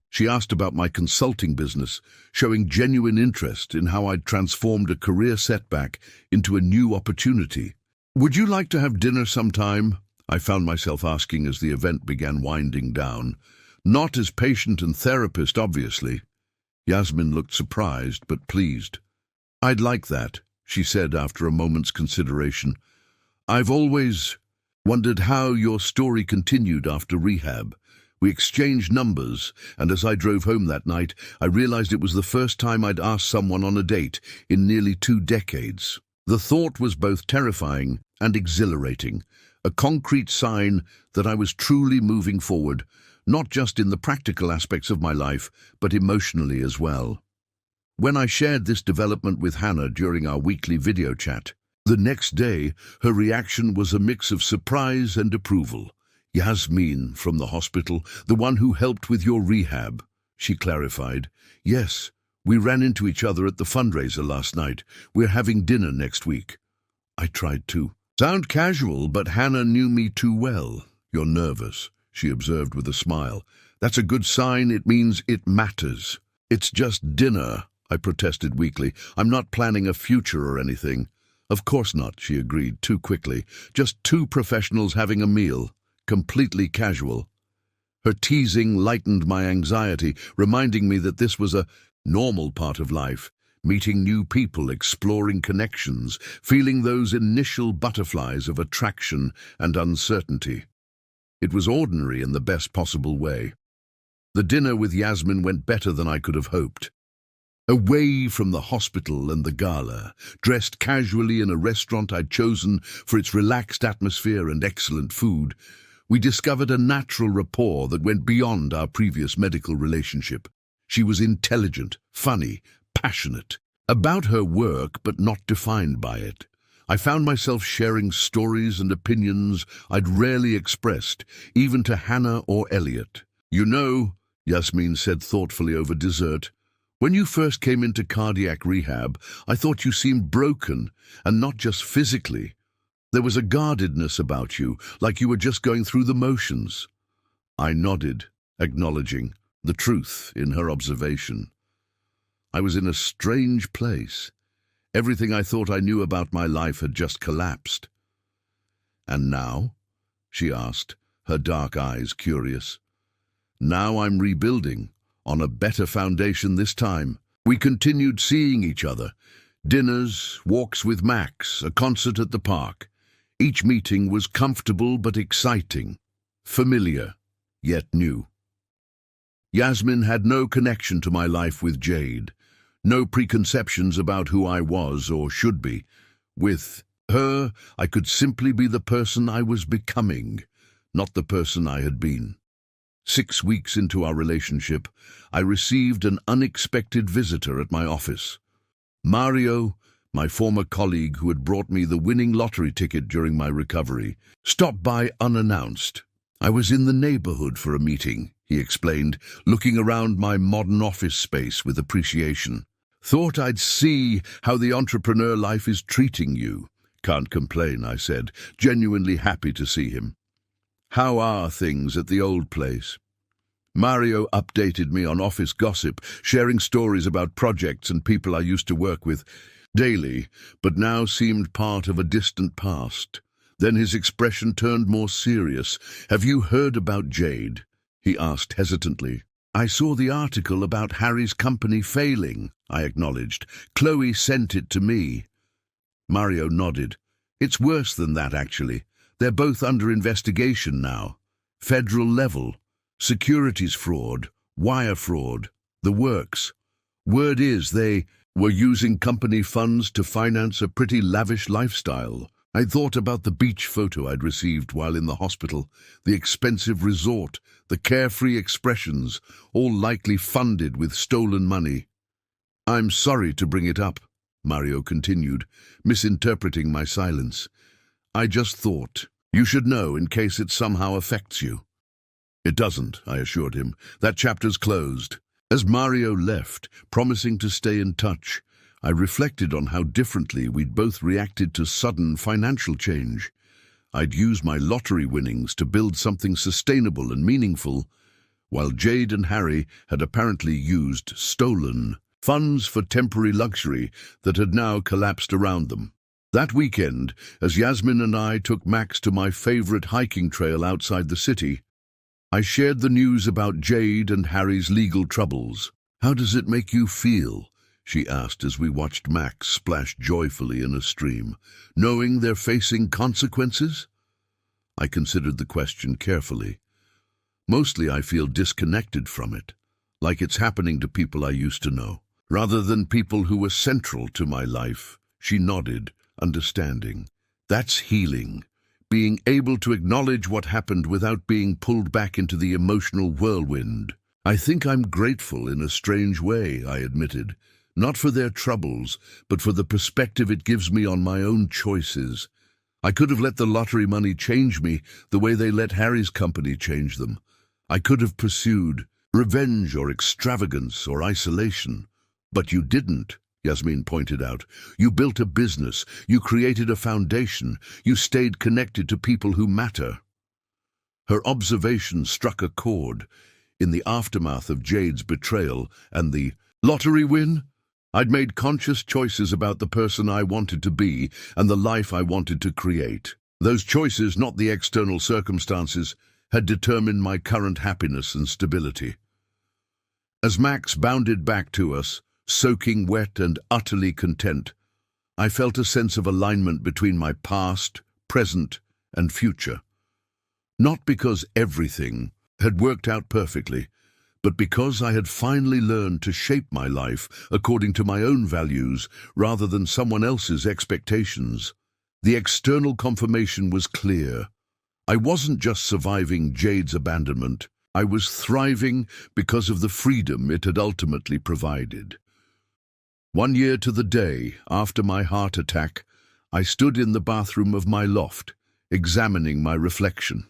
Speaker 1: She asked about my consulting business, showing genuine interest in how I'd transformed a career setback into a new opportunity. "Would you like to have dinner sometime?" I found myself asking as the event began winding down. Not as patient and therapist, obviously. Yasmin looked surprised but pleased. "I'd like that," she said after a moment's consideration. "I've always wondered how your story continued after rehab." We exchanged numbers, and as I drove home that night, I realized it was the first time I'd asked someone on a date in nearly 2 decades. The thought was both terrifying and exhilarating, a concrete sign that I was truly moving forward, not just in the practical aspects of my life, but emotionally as well. When I shared this development with Hannah during our weekly video chat, the next day her reaction was a mix of surprise and approval. "Yasmin from the hospital, the one who helped with your rehab," she clarified. "Yes, we ran into each other at the fundraiser last night. We're having dinner next week." I tried to sound casual, but Hannah knew me too well. "You're nervous," she observed with a smile. "That's a good sign. It means it matters." "It's just dinner," I protested weakly. "I'm not planning a future or anything." "Of course not," she agreed too quickly. "Just 2 professionals having a meal. Completely casual." Her teasing lightened my anxiety, reminding me that this was a normal part of life, meeting new people, exploring connections, feeling those initial butterflies of attraction and uncertainty. It was ordinary in the best possible way. The dinner with Yasmin went better than I could have hoped. Away from the hospital and the gala, dressed casually in a restaurant I'd chosen for its relaxed atmosphere and excellent food, we discovered a natural rapport that went beyond our previous medical relationship. She was intelligent, funny, passionate, about her work but not defined by it. I found myself sharing stories and opinions I'd rarely expressed, even to Hannah or Elliot. "You know," Yasmin said thoughtfully over dessert, "when you first came into cardiac rehab, I thought you seemed broken, and not just physically. There was a guardedness about you, like you were just going through the motions." I nodded, acknowledging the truth in her observation. I was in a strange place. Everything I thought I knew about my life had just collapsed. "And now?" she asked, her dark eyes curious. "Now I'm rebuilding, on a better foundation this time." We continued seeing each other. Dinners, walks with Max, a concert at the park. Each meeting was comfortable but exciting, familiar, yet new. Yasmin had no connection to my life with Jade, no preconceptions about who I was or should be. With her, I could simply be the person I was becoming, not the person I had been. 6 weeks into our relationship, I received an unexpected visitor at my office. Mario, my former colleague who had brought me the winning lottery ticket during my recovery, stopped by unannounced. "I was in the neighborhood for a meeting," he explained, looking around my modern office space with appreciation. "Thought I'd see how the entrepreneur life is treating you." "Can't complain," I said, genuinely happy to see him. "How are things at the old place?" Mario updated me on office gossip, sharing stories about projects and people I used to work with daily, but now seemed part of a distant past. Then his expression turned more serious. "Have you heard about Jade?" he asked hesitantly. "I saw the article about Harry's company failing," I acknowledged. "Chloe sent it to me." Mario nodded. "It's worse than that, actually. They're both under investigation now. Federal level. Securities fraud, wire fraud, the works. Word is they were using company funds to finance a pretty lavish lifestyle. I thought about the beach photo I'd received while in the hospital, the expensive resort, the carefree expressions, all likely funded with stolen money. "I'm sorry to bring it up," Mario continued, misinterpreting my silence. "I just thought you should know in case it somehow affects you." "It doesn't," I assured him. "That chapter's closed." As Mario left, promising to stay in touch, I reflected on how differently we'd both reacted to sudden financial change. I'd used my lottery winnings to build something sustainable and meaningful, while Jade and Harry had apparently used stolen funds for temporary luxury that had now collapsed around them. That weekend, as Yasmin and I took Max to my favorite hiking trail outside the city, I shared the news about Jade and Harry's legal troubles. "How does it make you feel?" she asked as we watched Max splash joyfully in a stream, "knowing they're facing consequences?" I considered the question carefully. Mostly I feel disconnected from it, like it's happening to people I used to know, rather than people who were central to my life. She nodded, understanding. That's healing. Being able to acknowledge what happened without being pulled back into the emotional whirlwind. "I think I'm grateful in a strange way," I admitted. "Not for their troubles, but for the perspective it gives me on my own choices. I could have let the lottery money change me the way they let Harry's company change them. I could have pursued revenge or extravagance or isolation. But you didn't," Yasmin pointed out. "You built a business, you created a foundation, you stayed connected to people who matter." Her observation struck a chord. In the aftermath of Jade's betrayal and the lottery win, I'd made conscious choices about the person I wanted to be and the life I wanted to create. Those choices, not the external circumstances, had determined my current happiness and stability. As Max bounded back to us, soaking wet and utterly content, I felt a sense of alignment between my past, present, and future. Not because everything had worked out perfectly, but because I had finally learned to shape my life according to my own values rather than someone else's expectations. The external confirmation was clear. I wasn't just surviving Jade's abandonment, I was thriving because of the freedom it had ultimately provided. 1 year to the day after my heart attack, I stood in the bathroom of my loft, examining my reflection.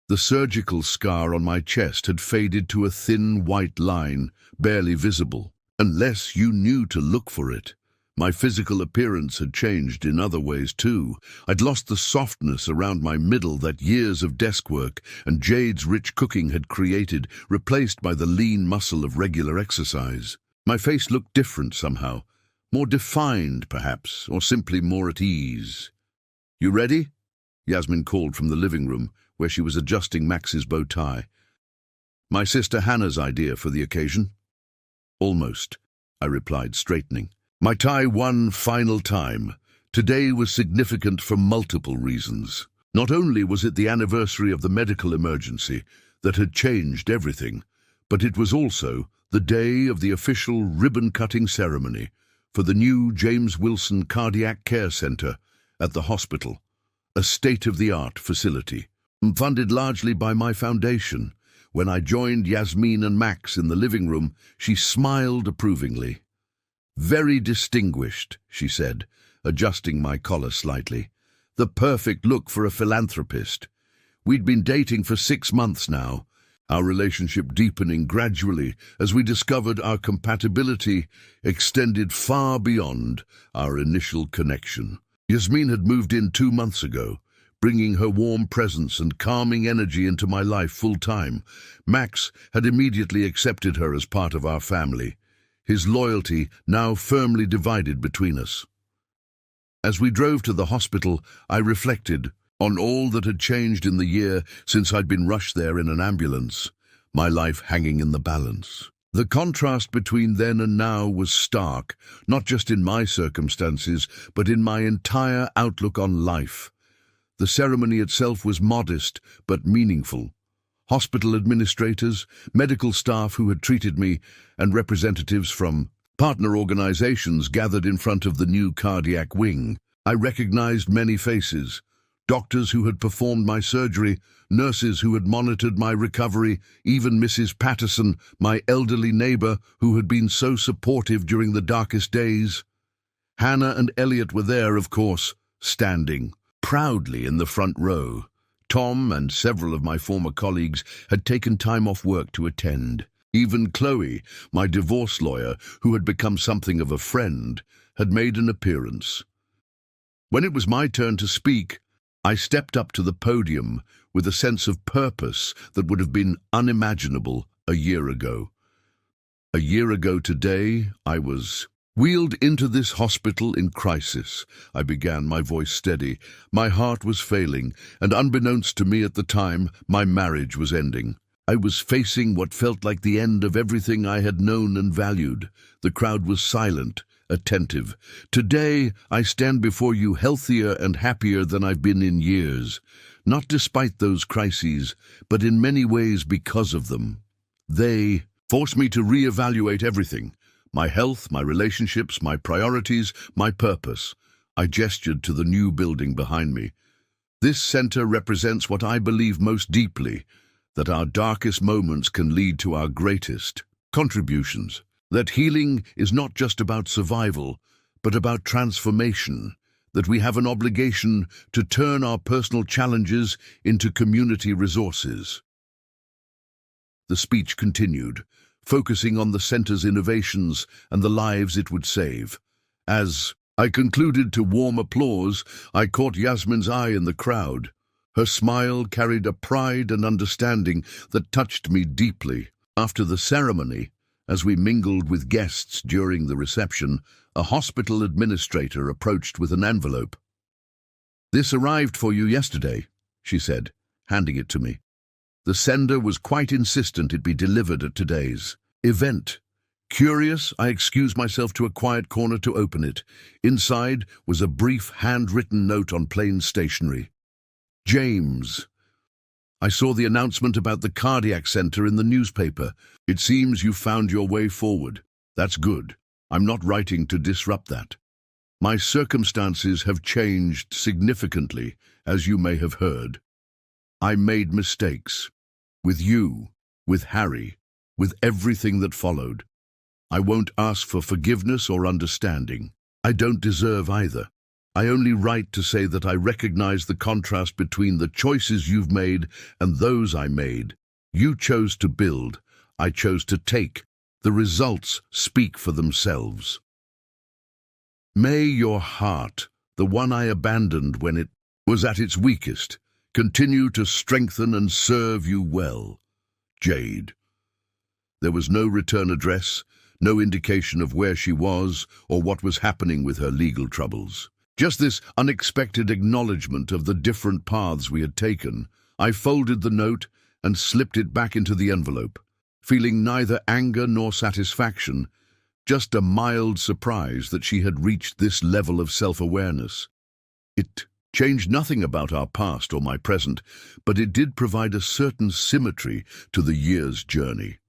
Speaker 1: The surgical scar on my chest had faded to a thin white line, barely visible, unless you knew to look for it. My physical appearance had changed in other ways too. I'd lost the softness around my middle that years of desk work and Jade's rich cooking had created, replaced by the lean muscle of regular exercise. My face looked different somehow, more defined perhaps, or simply more at ease. "You ready?" Yasmin called from the living room, where she was adjusting Max's bow tie. "My sister Hannah's idea for the occasion." "Almost," I replied, straightening. My tie one final time. Today was significant for multiple reasons. Not only was it the anniversary of the medical emergency that had changed everything, but it was also the day of the official ribbon-cutting ceremony for the new James Wilson Cardiac Care Center at the hospital, a state-of-the-art facility, funded largely by my foundation. When I joined Yasmin and Max in the living room, she smiled approvingly. "Very distinguished," she said, adjusting my collar slightly. "The perfect look for a philanthropist." We'd been dating for 6 months now, our relationship deepening gradually as we discovered our compatibility extended far beyond our initial connection. Yasmin had moved in 2 months ago, bringing her warm presence and calming energy into my life full-time. Max had immediately accepted her as part of our family, his loyalty now firmly divided between us. As we drove to the hospital, I reflected on all that had changed in the year since I'd been rushed there in an ambulance, my life hanging in the balance. The contrast between then and now was stark, not just in my circumstances, but in my entire outlook on life. The ceremony itself was modest but meaningful. Hospital administrators, medical staff who had treated me, and representatives from partner organizations gathered in front of the new cardiac wing. I recognized many faces: doctors who had performed my surgery, nurses who had monitored my recovery, even Mrs. Patterson, my elderly neighbor who had been so supportive during the darkest days. Hannah and Elliot were there, of course, standing proudly in the front row. Tom and several of my former colleagues had taken time off work to attend. Even Chloe, my divorce lawyer, who had become something of a friend, had made an appearance. When it was my turn to speak, I stepped up to the podium with a sense of purpose that would have been unimaginable a year ago. A year ago today, I was wheeled into this hospital in crisis. I began, my voice steady. My heart was failing, and unbeknownst to me at the time, my marriage was ending. I was facing what felt like the end of everything I had known and valued. The crowd was silent, attentive. Today, I stand before you healthier and happier than I've been in years. Not despite those crises, but in many ways because of them. They forced me to reevaluate everything. My health, my relationships, my priorities, my purpose. I gestured to the new building behind me. This center represents what I believe most deeply, that our darkest moments can lead to our greatest contributions. That healing is not just about survival, but about transformation. That we have an obligation to turn our personal challenges into community resources. The speech continued, focusing on the center's innovations and the lives it would save. As I concluded to warm applause, I caught Yasmin's eye in the crowd. Her smile carried a pride and understanding that touched me deeply. After the ceremony, as we mingled with guests during the reception, a hospital administrator approached with an envelope. "This arrived for you yesterday," she said, handing it to me. The sender was quite insistent it be delivered at today's event. Curious, I excused myself to a quiet corner to open it. Inside was a brief handwritten note on plain stationery. "James, I saw the announcement about the cardiac center in the newspaper. It seems you found your way forward. That's good. I'm not writing to disrupt that. My circumstances have changed significantly, as you may have heard. I made mistakes. With you, with Harry, with everything that followed. I won't ask for forgiveness or understanding. I don't deserve either. I only write to say that I recognize the contrast between the choices you've made and those I made. You chose to build. I chose to take. The results speak for themselves. May your heart, the one I abandoned when it was at its weakest, continue to strengthen and serve you well. Jade." There was no return address, no indication of where she was or what was happening with her legal troubles. Just this unexpected acknowledgement of the different paths we had taken. I folded the note and slipped it back into the envelope, feeling neither anger nor satisfaction, just a mild surprise that she had reached this level of self-awareness. It changed nothing about our past or my present, but it did provide a certain symmetry to the year's journey.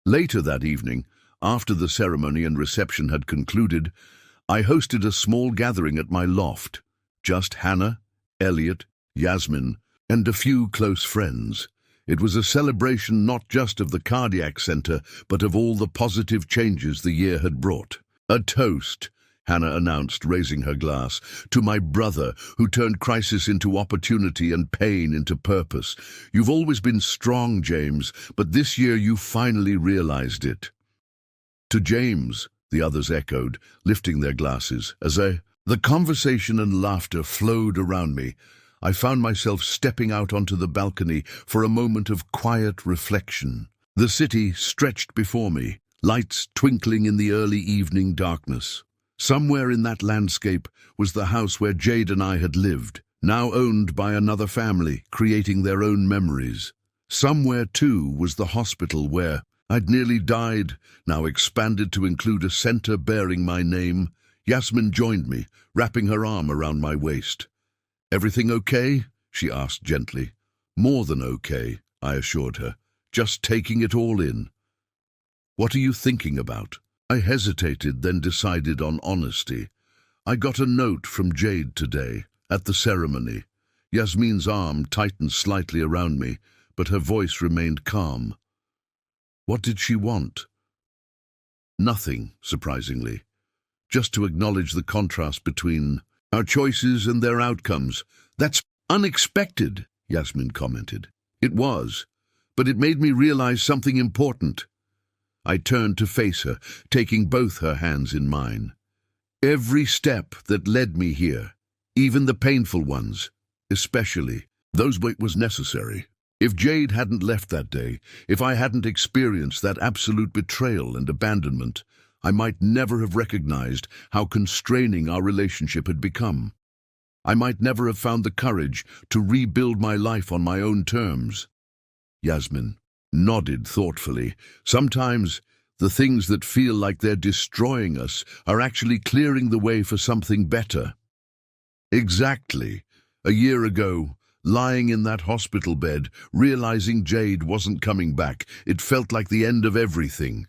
Speaker 1: Later that evening, after the ceremony and reception had concluded, I hosted a small gathering at my loft. Just Hannah, Elliot, Yasmin, and a few close friends. It was a celebration not just of the cardiac center, but of all the positive changes the year had brought. "A toast," Hannah announced, raising her glass, "to my brother, who turned crisis into opportunity and pain into purpose. You've always been strong, James, but this year you finally realized it." "To James," the others echoed, lifting their glasses. The conversation and laughter flowed around me. I found myself stepping out onto the balcony for a moment of quiet reflection. The city stretched before me, lights twinkling in the early evening darkness. Somewhere in that landscape was the house where Jade and I had lived, now owned by another family, creating their own memories. Somewhere, too, was the hospital where I'd nearly died, now expanded to include a center bearing my name. Yasmin joined me, wrapping her arm around my waist. "Everything okay?" she asked gently. "More than okay," I assured her, "just taking it all in." "What are you thinking about?" I hesitated, then decided on honesty. "I got a note from Jade today, at the ceremony." Yasmin's arm tightened slightly around me, but her voice remained calm. "What did she want?" "Nothing, surprisingly. Just to acknowledge the contrast between our choices and their outcomes." "That's unexpected," Yasmin commented. "It was, but it made me realize something important. I turned to face her, taking both her hands in mine. Every step that led me here, even the painful ones, especially, those was necessary. If Jade hadn't left that day, if I hadn't experienced that absolute betrayal and abandonment, I might never have recognized how constraining our relationship had become. I might never have found the courage to rebuild my life on my own terms. Yasmin nodded thoughtfully. Sometimes the things that feel like they're destroying us are actually clearing the way for something better. Exactly. A year ago, lying in that hospital bed, realizing Jade wasn't coming back, it felt like the end of everything.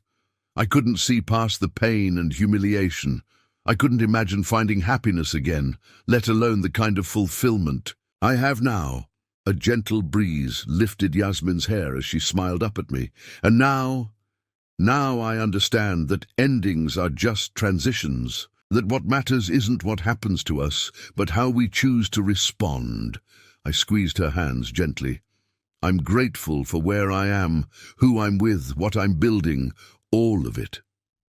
Speaker 1: I couldn't see past the pain and humiliation. I couldn't imagine finding happiness again, let alone the kind of fulfillment I have now. A gentle breeze lifted Yasmin's hair as she smiled up at me. And now I understand that endings are just transitions, that what matters isn't what happens to us, but how we choose to respond. I squeezed her hands gently. I'm grateful for where I am, who I'm with, what I'm building, all of it.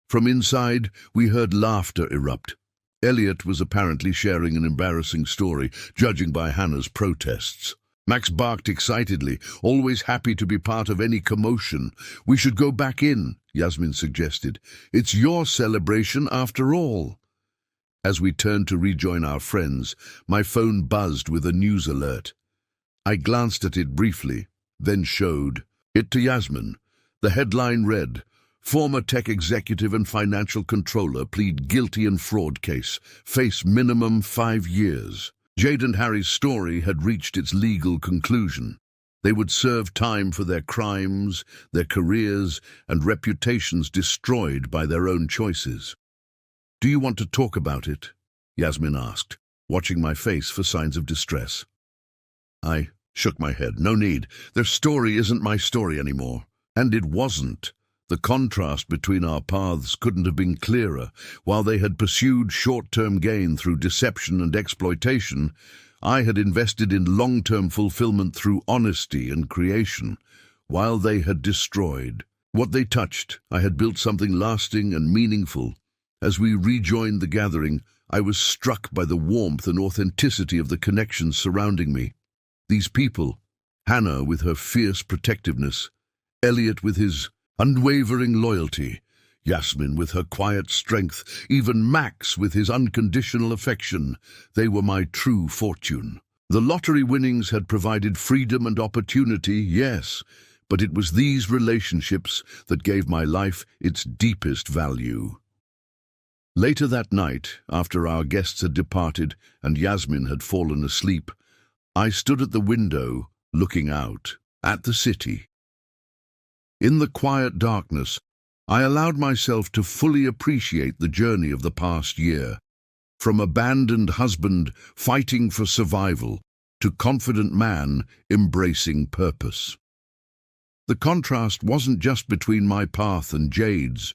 Speaker 1: From inside, we heard laughter erupt. Elliot was apparently sharing an embarrassing story, judging by Hannah's protests. Max barked excitedly, always happy to be part of any commotion. We should go back in, Yasmin suggested. It's your celebration after all. As we turned to rejoin our friends, my phone buzzed with a news alert. I glanced at it briefly, then showed it to Yasmin. The headline read, "Former tech executive and financial controller plead guilty in fraud case, face minimum 5 years. Jade and Harry's story had reached its legal conclusion. They would serve time for their crimes, their careers, and reputations destroyed by their own choices." "Do you want to talk about it?" Yasmin asked, watching my face for signs of distress. I shook my head. No need. Their story isn't my story anymore. And it wasn't. The contrast between our paths couldn't have been clearer. While they had pursued short-term gain through deception and exploitation, I had invested in long-term fulfillment through honesty and creation. While they had destroyed what they touched, I had built something lasting and meaningful. As we rejoined the gathering, I was struck by the warmth and authenticity of the connections surrounding me. These people, Hannah with her fierce protectiveness, Elliot with his unwavering loyalty, Yasmin with her quiet strength, even Max with his unconditional affection, they were my true fortune. The lottery winnings had provided freedom and opportunity, yes, but it was these relationships that gave my life its deepest value. Later that night, after our guests had departed and Yasmin had fallen asleep, I stood at the window, looking out at the city. In the quiet darkness, I allowed myself to fully appreciate the journey of the past year, from abandoned husband fighting for survival to confident man embracing purpose. The contrast wasn't just between my path and Jade's,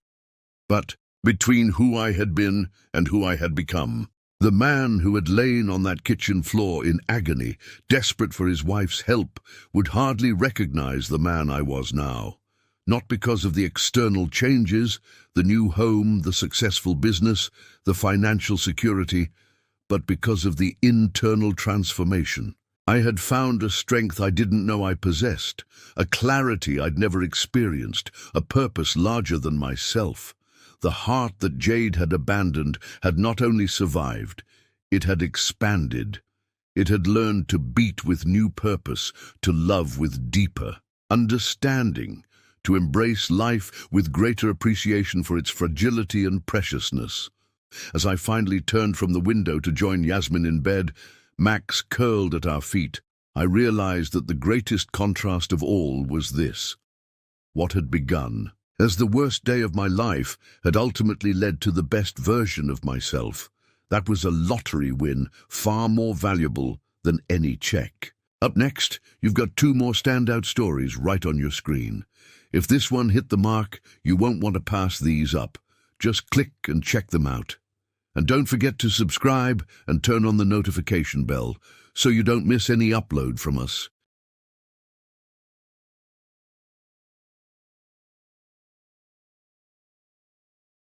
Speaker 1: but between who I had been and who I had become. The man who had lain on that kitchen floor in agony, desperate for his wife's help, would hardly recognize the man I was now. Not because of the external changes, the new home, the successful business, the financial security, but because of the internal transformation. I had found a strength I didn't know I possessed, a clarity I'd never experienced, a purpose larger than myself. The heart that Jade had abandoned had not only survived, it had expanded. It had learned to beat with new purpose, to love with deeper understanding, to embrace life with greater appreciation for its fragility and preciousness. As I finally turned from the window to join Yasmin in bed, Max curled at our feet, I realized that the greatest contrast of all was this. What had begun as the worst day of my life had ultimately led to the best version of myself. That was a lottery win, far more valuable than any check. Up next, you've got 2 more standout stories right on your screen. If this one hit the mark, you won't want to pass these up. Just click and check them out. And don't forget to subscribe and turn on the notification bell so you don't miss any upload from us.